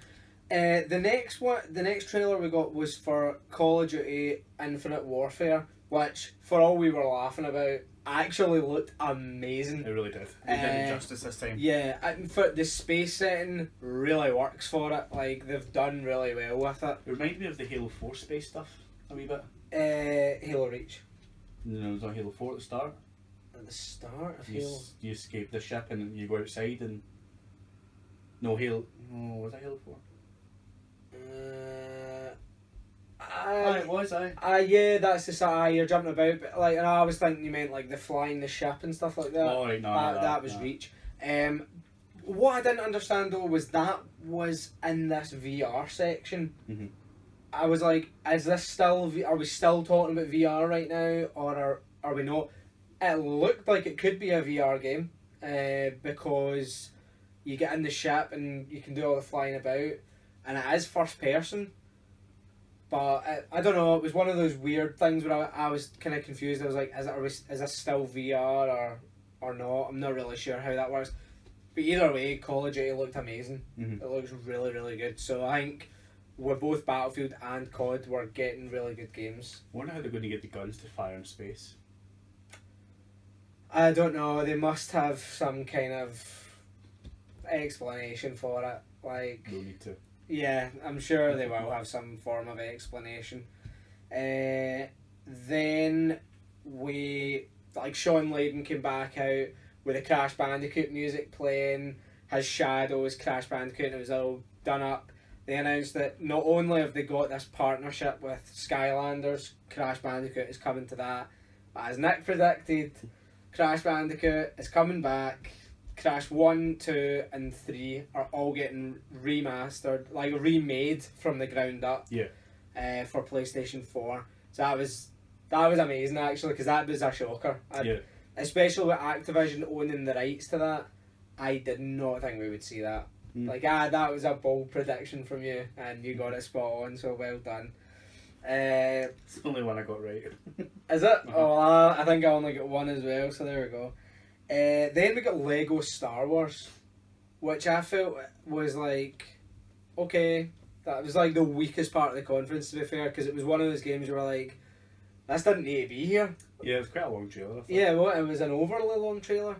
The next trailer we got was for Call of Duty Infinite Warfare, which, for all we were laughing about, actually looked amazing. It really did. They did it justice this time. Yeah, and for the space setting really works for it. Like, they've done really well with it. It reminded me of the Halo 4 space stuff a wee bit. Halo Reach. No, it was on Halo 4 at the start. At the start of Halo? You escape the ship and you go outside and... No, Halo... Oh, was that Halo 4? It was, yeah, that's the sort you're jumping about, but like, and I was thinking you meant like the flying the ship and stuff like that. Oh, right, no, that was Reach. What I didn't understand though was that was in this VR section. I was like, is this still? Are we still talking about VR right now, or are we not? It looked like it could be a VR game, because you get in the ship and you can do all the flying about, and it is first person. But I don't know. It was one of those weird things where I was kind of confused. I was like, is this still VR or not? I'm not really sure how that works. But either way, Call of Duty looked amazing. It looks really, really good. So I think with both Battlefield and COD, we're getting really good games. I wonder how they're going to get the guns to fire in space. I don't know. They must have some kind of explanation for it. Like, No need to. Yeah, I'm sure they will have some form of explanation. Then Sean Layden came back out with the Crash Bandicoot music playing, his shadows, Crash Bandicoot, and it was all done up. They announced that not only have they got this partnership with Skylanders, Crash Bandicoot is coming to that, but as Nick predicted, Crash Bandicoot is coming back. Crash 1, 2 and 3 are all getting remastered, like remade from the ground up. Yeah. For PlayStation 4. So that was amazing actually, because that was a shocker. Especially with Activision owning the rights to that, I did not think we would see that. Like, that was a bold prediction from you, and you got it spot on, so well done. It's the only one I got right. Is it? Oh, I think I only got one as well, so there we go. Then we got Lego Star Wars, which I felt was like, okay, that was like the weakest part of the conference, to be fair, because it was one of those games where like, this didn't need to be here. Yeah, it was quite a long trailer. I thought. Yeah, well, it was an overly long trailer,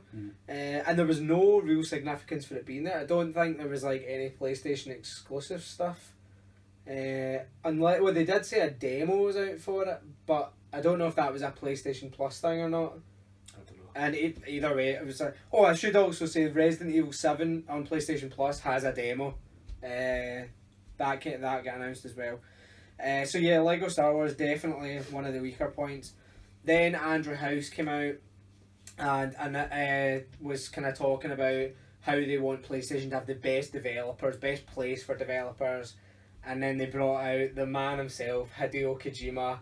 and there was no real significance for it being there. I don't think there was like any PlayStation exclusive stuff. Unless, well, they did say a demo was out for it, but I don't know if that was a PlayStation Plus thing or not. I don't know. And either way, it was like, oh, I should also say Resident Evil 7 on PlayStation Plus has a demo. That got announced as well. So yeah, Lego Star Wars definitely one of the weaker points. Then Andrew House came out and was kind of talking about how they want PlayStation to have the best developers, best place for developers. And then they brought out the man himself, Hideo Kojima.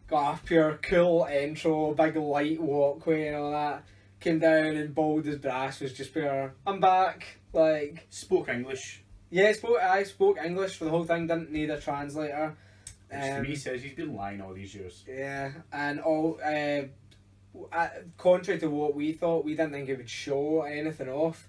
Got a pure cool intro, big light walkway and all that. Came down and bold as brass, was just pure, I'm back. Like, Spoke English. yeah, I spoke English for the whole thing, didn't need a translator. Which to me says he's been lying all these years. Yeah, and all contrary to what we thought, we didn't think it would show anything off.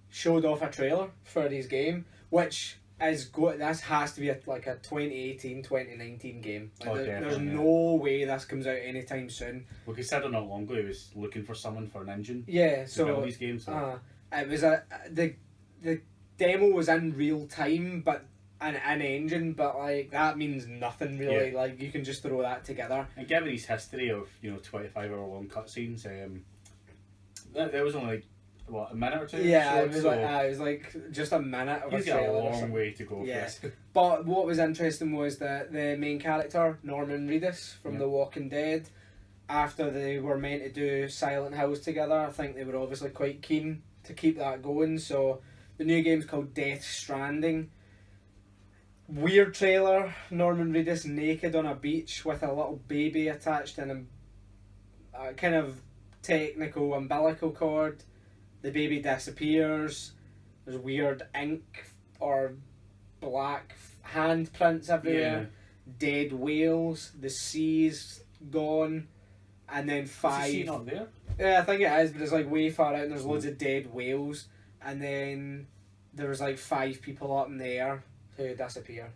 Showed off a trailer for his game, which is this has to be a 2018-2019 game. Like, there's no way this comes out anytime soon. Well, he said not long ago he was looking for someone for an engine. Yeah, to build these games. So. It was the demo was in real time, but an engine, but like that means nothing really. Yeah. Like you can just throw that together. And given his history of 25-hour long cutscenes, there was only like a minute or two. Yeah, short, it was like just a minute of he's a got a trailer. long way to go. Yeah. For this. But what was interesting was that the main character, Norman Reedus from The Walking Dead, after they were meant to do Silent Hills together, I think they were obviously quite keen to keep that going. So the new game's called Death Stranding. Weird trailer, Norman Reedus naked on a beach with a little baby attached in a kind of technical umbilical cord. The baby disappears. There's weird ink or black handprints everywhere. Dead whales. The sea's gone. And then 5... Is the sea not there? Yeah, I think it is, but it's like way far out and there's loads of dead whales. And then there was like 5 people up in the air who disappear.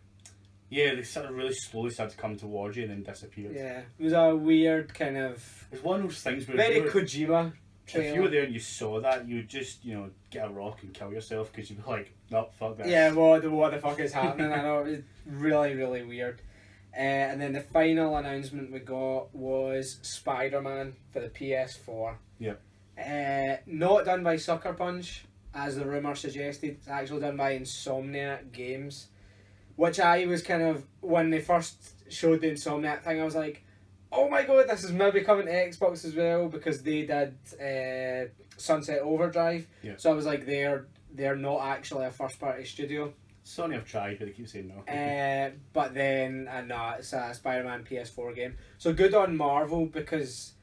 Yeah, they sort of really slowly started to come towards you and then disappeared. Yeah, it was a weird kind of... It's one of those things where very Kojima trailer. If you were there and you saw that, you would just, get a rock and kill yourself because you'd be like, no, fuck this. Yeah, what the fuck is happening? I know, it was really, really weird. And then the final announcement we got was Spider-Man for the PS4. Yeah. Not done by Sucker Punch, as the rumour suggested. It's actually done by Insomniac Games. Which I was kind of, when they first showed the Insomniac thing, I was like, oh my god, this is maybe coming to Xbox as well, because they did Sunset Overdrive. Yeah. So I was like, they're not actually a first party studio. Sony have tried, but they keep saying no. But then, no, it's a Spider-Man PS4 game. So good on Marvel, because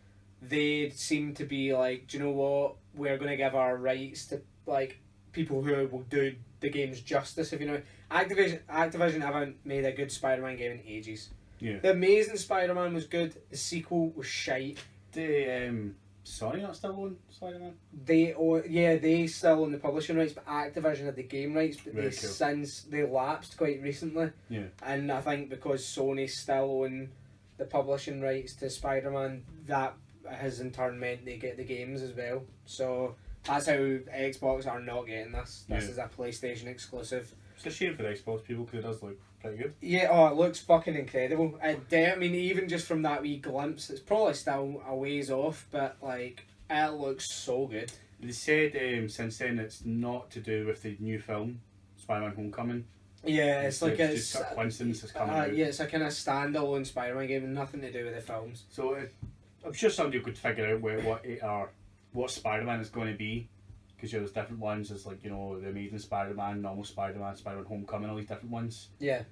they seem to be like, do you know what, we're going to give our rights to like people who will do the game's justice, if you know. Activision haven't made a good Spider-Man game in ages. Yeah. The Amazing Spider-Man was good. The sequel was shite. The Sony not still own Spider-Man? They still own the publishing rights, but Activision had the game rights. But Very cool. since they lapsed quite recently. Yeah. And I think because Sony still own the publishing rights to Spider-Man, that has in turn meant they get the games as well. So that's how Xbox are not getting this. This is a PlayStation exclusive. It's a shame for the Xbox people because it does look pretty good. Yeah, oh, it looks fucking incredible. I mean, even just from that wee glimpse, it's probably still a ways off, but like, it looks so good. They said since then it's not to do with the new film, Spider-Man Homecoming. Yeah, it's like just a coincidence it's coming out. Yeah, it's a kind of standalone Spider-Man game, nothing to do with the films. So I'm sure somebody could figure out what Spider-Man is going to be. Because there's different ones, there's like, the Amazing Spider-Man, Normal Spider-Man, Spider-Man Homecoming, all these different ones. Yeah.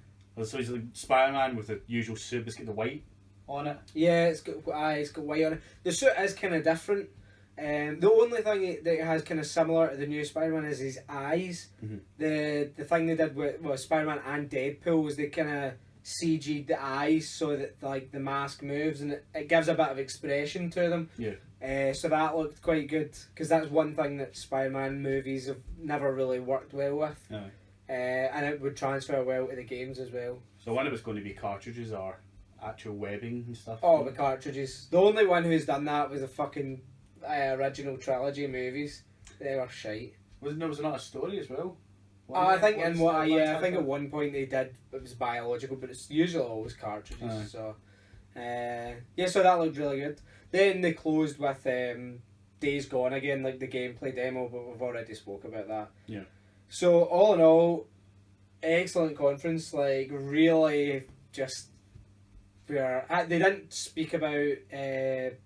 So it's like Spider-Man with the usual suit, it's got the white on it. Yeah, it's got white on it. The suit is kind of different. The only thing that it has kind of similar to the new Spider-Man is his eyes. Mhm. The thing they did with Spider-Man and Deadpool was they kind of CG'd the eyes so that like the mask moves and it gives a bit of expression to them. Yeah. So that looked quite good because that's one thing that Spider-Man movies have never really worked well with. Aye. And it would transfer well to the games as well. So one of it's going to be cartridges or actual webbing and stuff. Oh, the cartridges. The only one who's done that was the fucking original trilogy movies. They were shite. Was it not a story as well? I think I think at one point they did. It was biological, but it's usually always cartridges. Aye. So, so that looked really good. Then they closed with Days Gone again, like the gameplay demo, but we've already spoke about that. Yeah. So all in all, excellent conference. Like really, just where they didn't speak about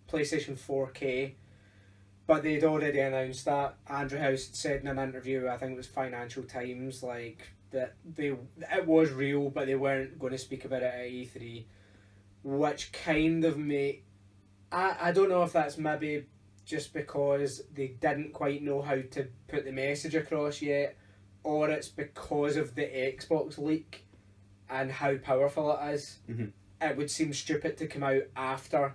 PlayStation 4K. But they'd already announced that. Andrew House had said in an interview, I think it was Financial Times, like that it was real, but they weren't going to speak about it at E3, which kind of I don't know if that's maybe just because they didn't quite know how to put the message across yet, or it's because of the Xbox leak and how powerful it is. Mm-hmm. It would seem stupid to come out after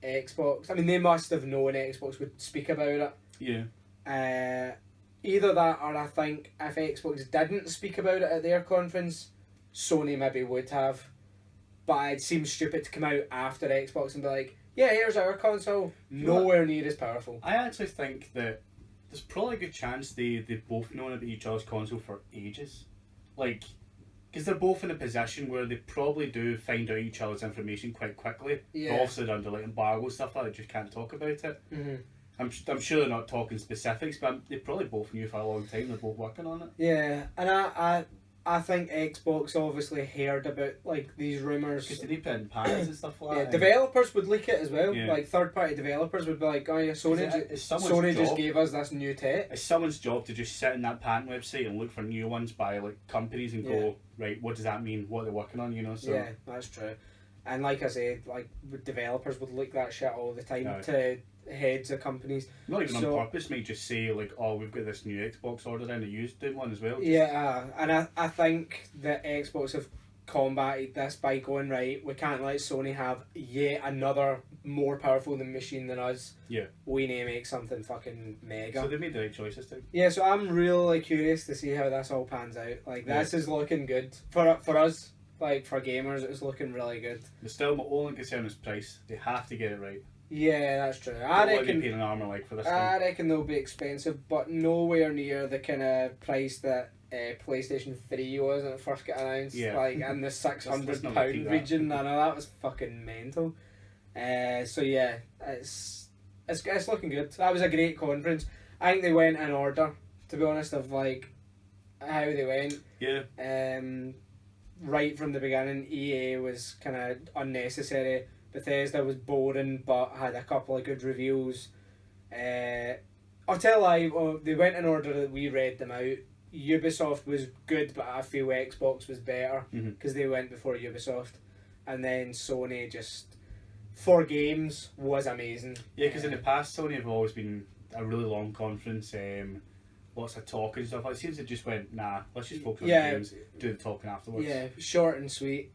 Xbox. I mean, they must have known Xbox would speak about it. Yeah. Either that, or I think if Xbox didn't speak about it at their conference, Sony maybe would have. But it seems stupid to come out after Xbox and be like, "Yeah, here's our console, nowhere near as powerful." I actually think that there's probably a good chance they've both known about each other's console for ages, like. Because they're both in a position where they probably do find out each other's information quite quickly. Yeah. But obviously they're under like embargo stuff like that, they just can't talk about it. Mm-hmm. I'm sure they're not talking specifics, but they probably both knew for a long time. They're both working on it. Yeah, and I think Xbox obviously heard about like these rumours. Because they put in patents and stuff like Yeah, that. developers would leak it as well. Yeah. Like third-party developers would be like, "Oh yeah, It's someone's Sony just job. gave us this new tech." It's someone's job to just sit in that patent website and look for new ones by like companies and go, right, what does that mean? What are they working on? You know, so Yeah, that's true. And like I said, like developers would leak that shit all the time Aye. to heads of companies. not even So- on purpose. Might just say like, oh, we've got this new Xbox order in, and you doing one as well. Just- Yeah, and I think that Xbox have combated this by going, right, we can't let Sony have yet another more powerful machine than us. Yeah. We need to make something fucking mega. So they made the right choices too. Yeah, so I'm really curious to see how this all pans out. Like, this is looking good. For us, like, for gamers, it's looking really good. But still, my only concern is price. They have to get it right. Yeah, that's true. Don't I want to be reckon paying an armour like for this I thing. reckon they'll be expensive, but nowhere near the kind of price that PlayStation 3 was when it first got announced. Yeah. Like, in the Let's £600 not repeat that. region. I know, that was fucking mental. So yeah, it's looking good. That was a great conference. I think they went in order, to be honest, of like how they went. Yeah. Right from the beginning, EA was kind of unnecessary. Bethesda was boring, but had a couple of good reviews. I'll tell you, they went in order that we read them out. Ubisoft was good, but I feel Xbox was better because they went before Ubisoft. And then Sony just, for games, was amazing. Yeah, because in the past, Sony have always been a really long conference, lots of talking and stuff. It seems they just went, nah, let's just focus on the games, do the talking afterwards. Yeah, short and sweet,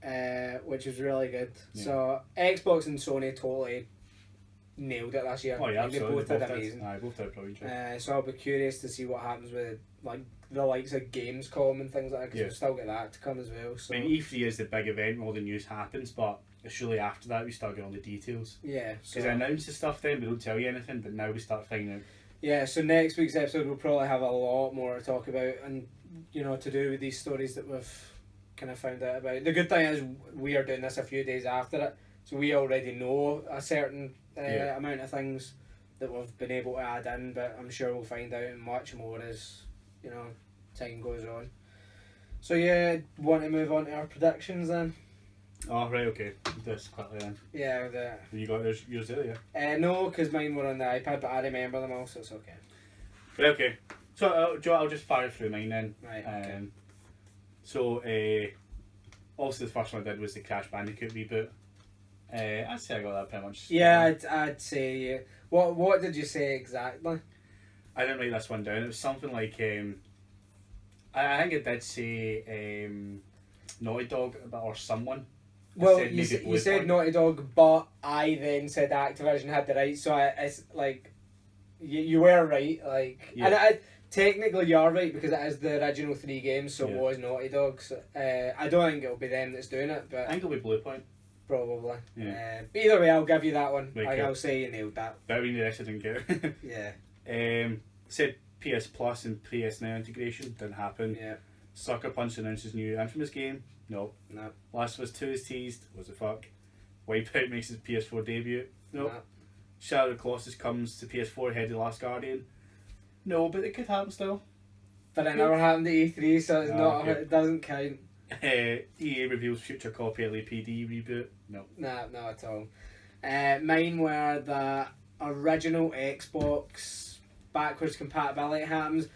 which was really good. Yeah. So Xbox and Sony totally nailed it this year. Oh yeah, Like, they absolutely. both did amazing. Aye, both did a brilliant job. So I'll be curious to see what happens with like the likes of Gamescom and things like that, because we've still got that to come as well. So I mean, E3 is the big event where all the news happens, but it's surely after that we start getting all the details. yeah, Because they announce the stuff then, we don't tell you anything, but now we start finding out. yeah. So next week's episode we'll probably have a lot more to talk about, and to do with these stories that we've kind of found out about. The good thing is we are doing this a few days after it, so we already know a certain amount of things that we've been able to add in, but I'm sure we'll find out much more as time goes on. So yeah, want to move on to our predictions then? Oh, right, okay. Do this quickly then. Yeah, You got yours there, yeah? no, because mine were on the iPad, but I remember them all, so it's okay. Right, okay. So I'll just fire through mine then. Right, okay. So, also the first one I did was the Crash Bandicoot reboot. I'd say I got that pretty much. Yeah, I'd say. What did you say exactly? I didn't write this one down. It was something like I think it did say Naughty Dog or someone. Well, you said Naughty Dog, but I then said Activision had the rights, so it's like you were right. Like, Yeah. and technically you're right because it is the original 3 games, so Yeah. it was Naughty Dog. So, I don't think it'll be them that's doing it, I but think it'll be Blue Point. probably. Yeah. But either way, I'll give you that one. Right, Like, cool. I'll say you nailed that. But I mean, the rest I didn't get. Yeah, Said PS Plus and PS Now integration didn't happen. yeah, Sucker Punch announces new Infamous game. No. no, Last of Us 2 is teased. Was it fuck? Wipeout makes his PS4 debut. No. no. Shadow of the Colossus comes to PS4 ahead of The Last Guardian. No, but it could happen still. But it never happened at E3, so it's Oh, not. okay. It doesn't count. EA reveals future copy LAPD reboot. No. Nah, not at all. Mine were the original Xbox backwards compatibility happens.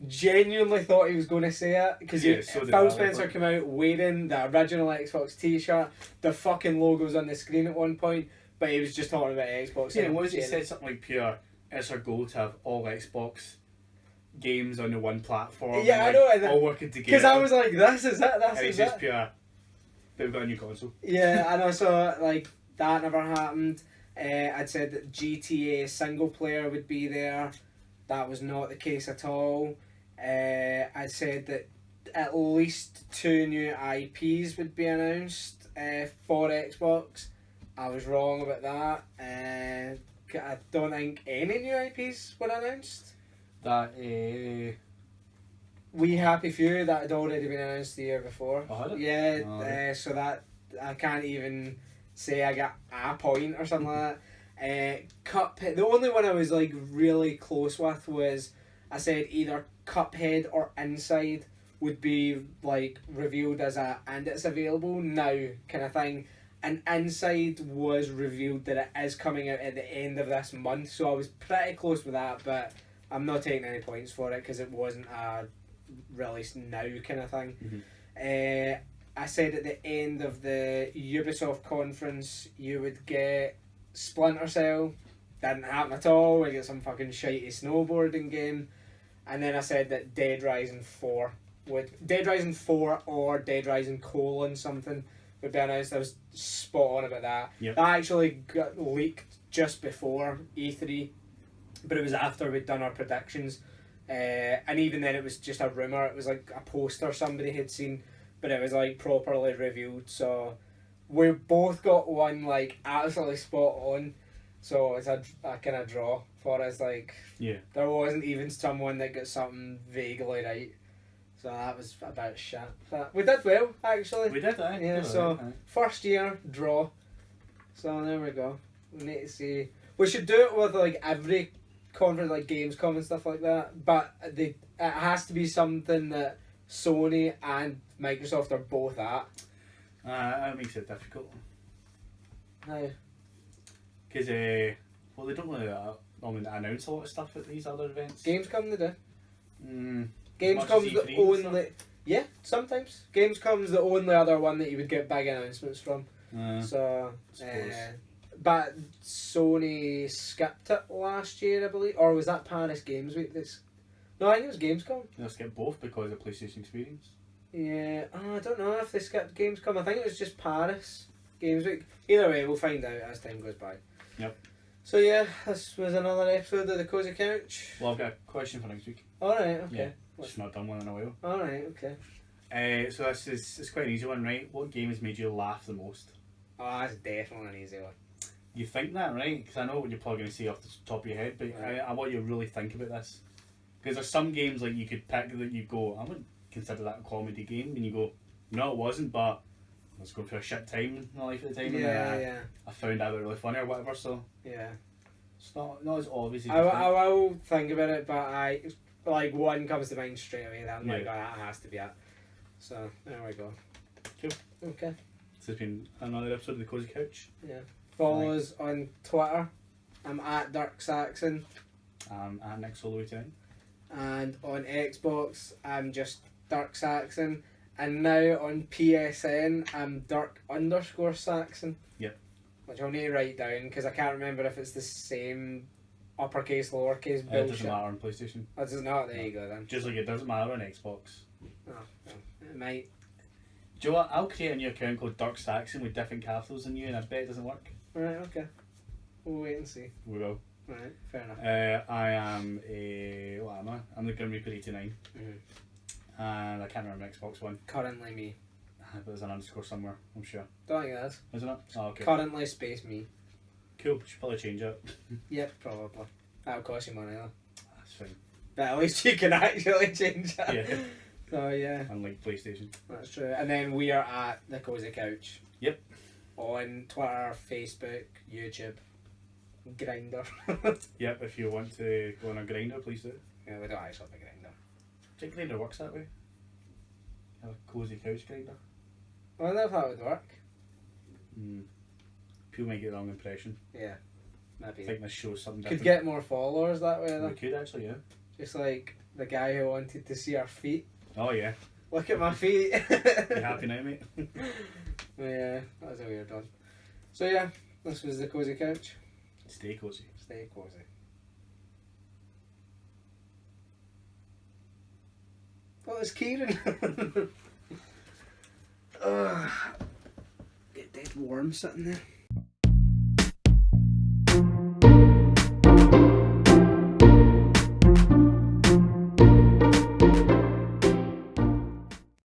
Genuinely thought he was going to say it because Yeah, so did I, Phil Spencer came out wearing the original Xbox T-shirt. The fucking logo's on the screen at one point, but he was just talking about Xbox. Yeah, what was he said? Something like pure. It's our goal to have all Xbox games on the one platform. Yeah, I and, know, and all working together. because I was like, this is it. and This it's is just it. pure. But we've got a new console. Yeah, and also like that never happened. I'd said that GTA single player would be there. That was not the case at all. I said that at least 2 new IPs would be announced for Xbox. I was wrong about that. I don't think any new IPs were announced. That We Happy Few, that had already been announced the year before. Oh, had it? Yeah, Oh, right. so that I can't even say I got a point or something like that. Cuphead, the only one I was like really close with was I said either Cuphead or Inside would be like revealed as and it's available now kind of thing. And Inside was revealed that it is coming out at the end of this month, so I was pretty close with that, but I'm not taking any points for it because it wasn't a release now kind of thing. Mhm. I said at the end of the Ubisoft conference you would get Splinter Cell. Didn't happen at all. We get some fucking shitey snowboarding game. And then I said that Dead Rising 4 or Dead Rising something would be announced. I was spot on about that. Yep. That actually got leaked just before E3, but it was after we'd done our predictions. And even then it was just a rumour. It was like a poster somebody had seen, but it was like properly revealed. So we both got one like absolutely spot on. So it's a kind of draw for us. Like, Yeah. there wasn't even someone that got something vaguely right. So that was about shit. But we did well, actually. We did, eh? Yeah, Good, so eh? first year draw. So there we go. We need to see. We should do it with like every conference, like Gamescom and stuff like that. But it has to be something that Sony and Microsoft are both at. That makes it difficult. Now, Because, well, they don't really normally announce a lot of stuff at these other events. Gamescom they do. Mm, Gamescom's much as the E3 and only. Yeah, sometimes Gamescom's the only other one that you would get big announcements from. So, suppose. but Sony skipped it last year, I believe, or was that Paris Games Week? No, I think it was Gamescom. They'll skip both because of PlayStation Experience. Yeah, I don't know if they skipped Gamescom. I think it was just Paris Games Week. Either way, we'll find out as time goes by. Yep. So yeah, this was another episode of the Cosy Couch. Well, I've got a question for next week. Alright, okay. Yeah. Just not done one in a while. Alright, okay. So it's quite an easy one, right? What game has made you laugh the most? Oh, that's definitely an easy one. You think that, right? Because I know what you're probably going to say off the top of your head, but Right. I want you to really think about this. Because there's some games like you could pick that you go, I wouldn't consider that a comedy game, and you go, no, it wasn't, but I was going through a shit time in my life at the time, and Yeah. I found that really funny or whatever. So Yeah. it's not as obvious as you I think. will think about it, but like one comes to mind straight away. That I'm like, Yeah. oh, that has to be it. So there we go. Cool. Okay. This has been another episode of the Cosy Couch. Follow us on Twitter. I'm at Dirk Saxon, At Nick Solo 89. and on Xbox I'm just Dirk Saxon, and now on PSN I'm Dirk_Saxon. which I'll need to write down because I can't remember if it's the same uppercase, lowercase It bullshit. doesn't matter on PlayStation. Oh, does it not? There you go then. Just like it doesn't matter on Xbox. Oh, well, it might. Do you know what? I'll create a new account called Dirk Saxon with different capitals than you, and I bet it doesn't work. Right, okay. We'll wait and see. We will. Right, fair enough. I am a. What am I? I'm the Grim Reaper 89. Mm-hmm. And I can't remember Xbox One. Currently me. But there's an underscore somewhere, I'm sure. Don't think it is. Isn't it? Oh, okay. Currently space me. Cool. Should probably change it. Yep, probably. That'll cost you money though. That's fine. But at least you can actually change it. Yeah. So yeah, Unlike PlayStation. that's true. And then we are at the Cosy Couch. Yep. On Twitter, Facebook, YouTube, Grinder. Yep, if you want to go on a grinder, please do. Yeah, we don't actually have a Grinder. Do you think grinder works that way? A cozy couch grinder? I wonder if that would work. People might get the wrong impression. Yeah, I maybe. think this shows something Could different. get more followers that way though. We could actually, yeah. Just like the guy who wanted to see our feet. Oh yeah. Look at my feet. You happy now, mate? Yeah, that was a weird one. So yeah, this was the Cosy Couch. Stay cozy. Stay cozy. Oh, it's Kieran. Get dead warm sitting there.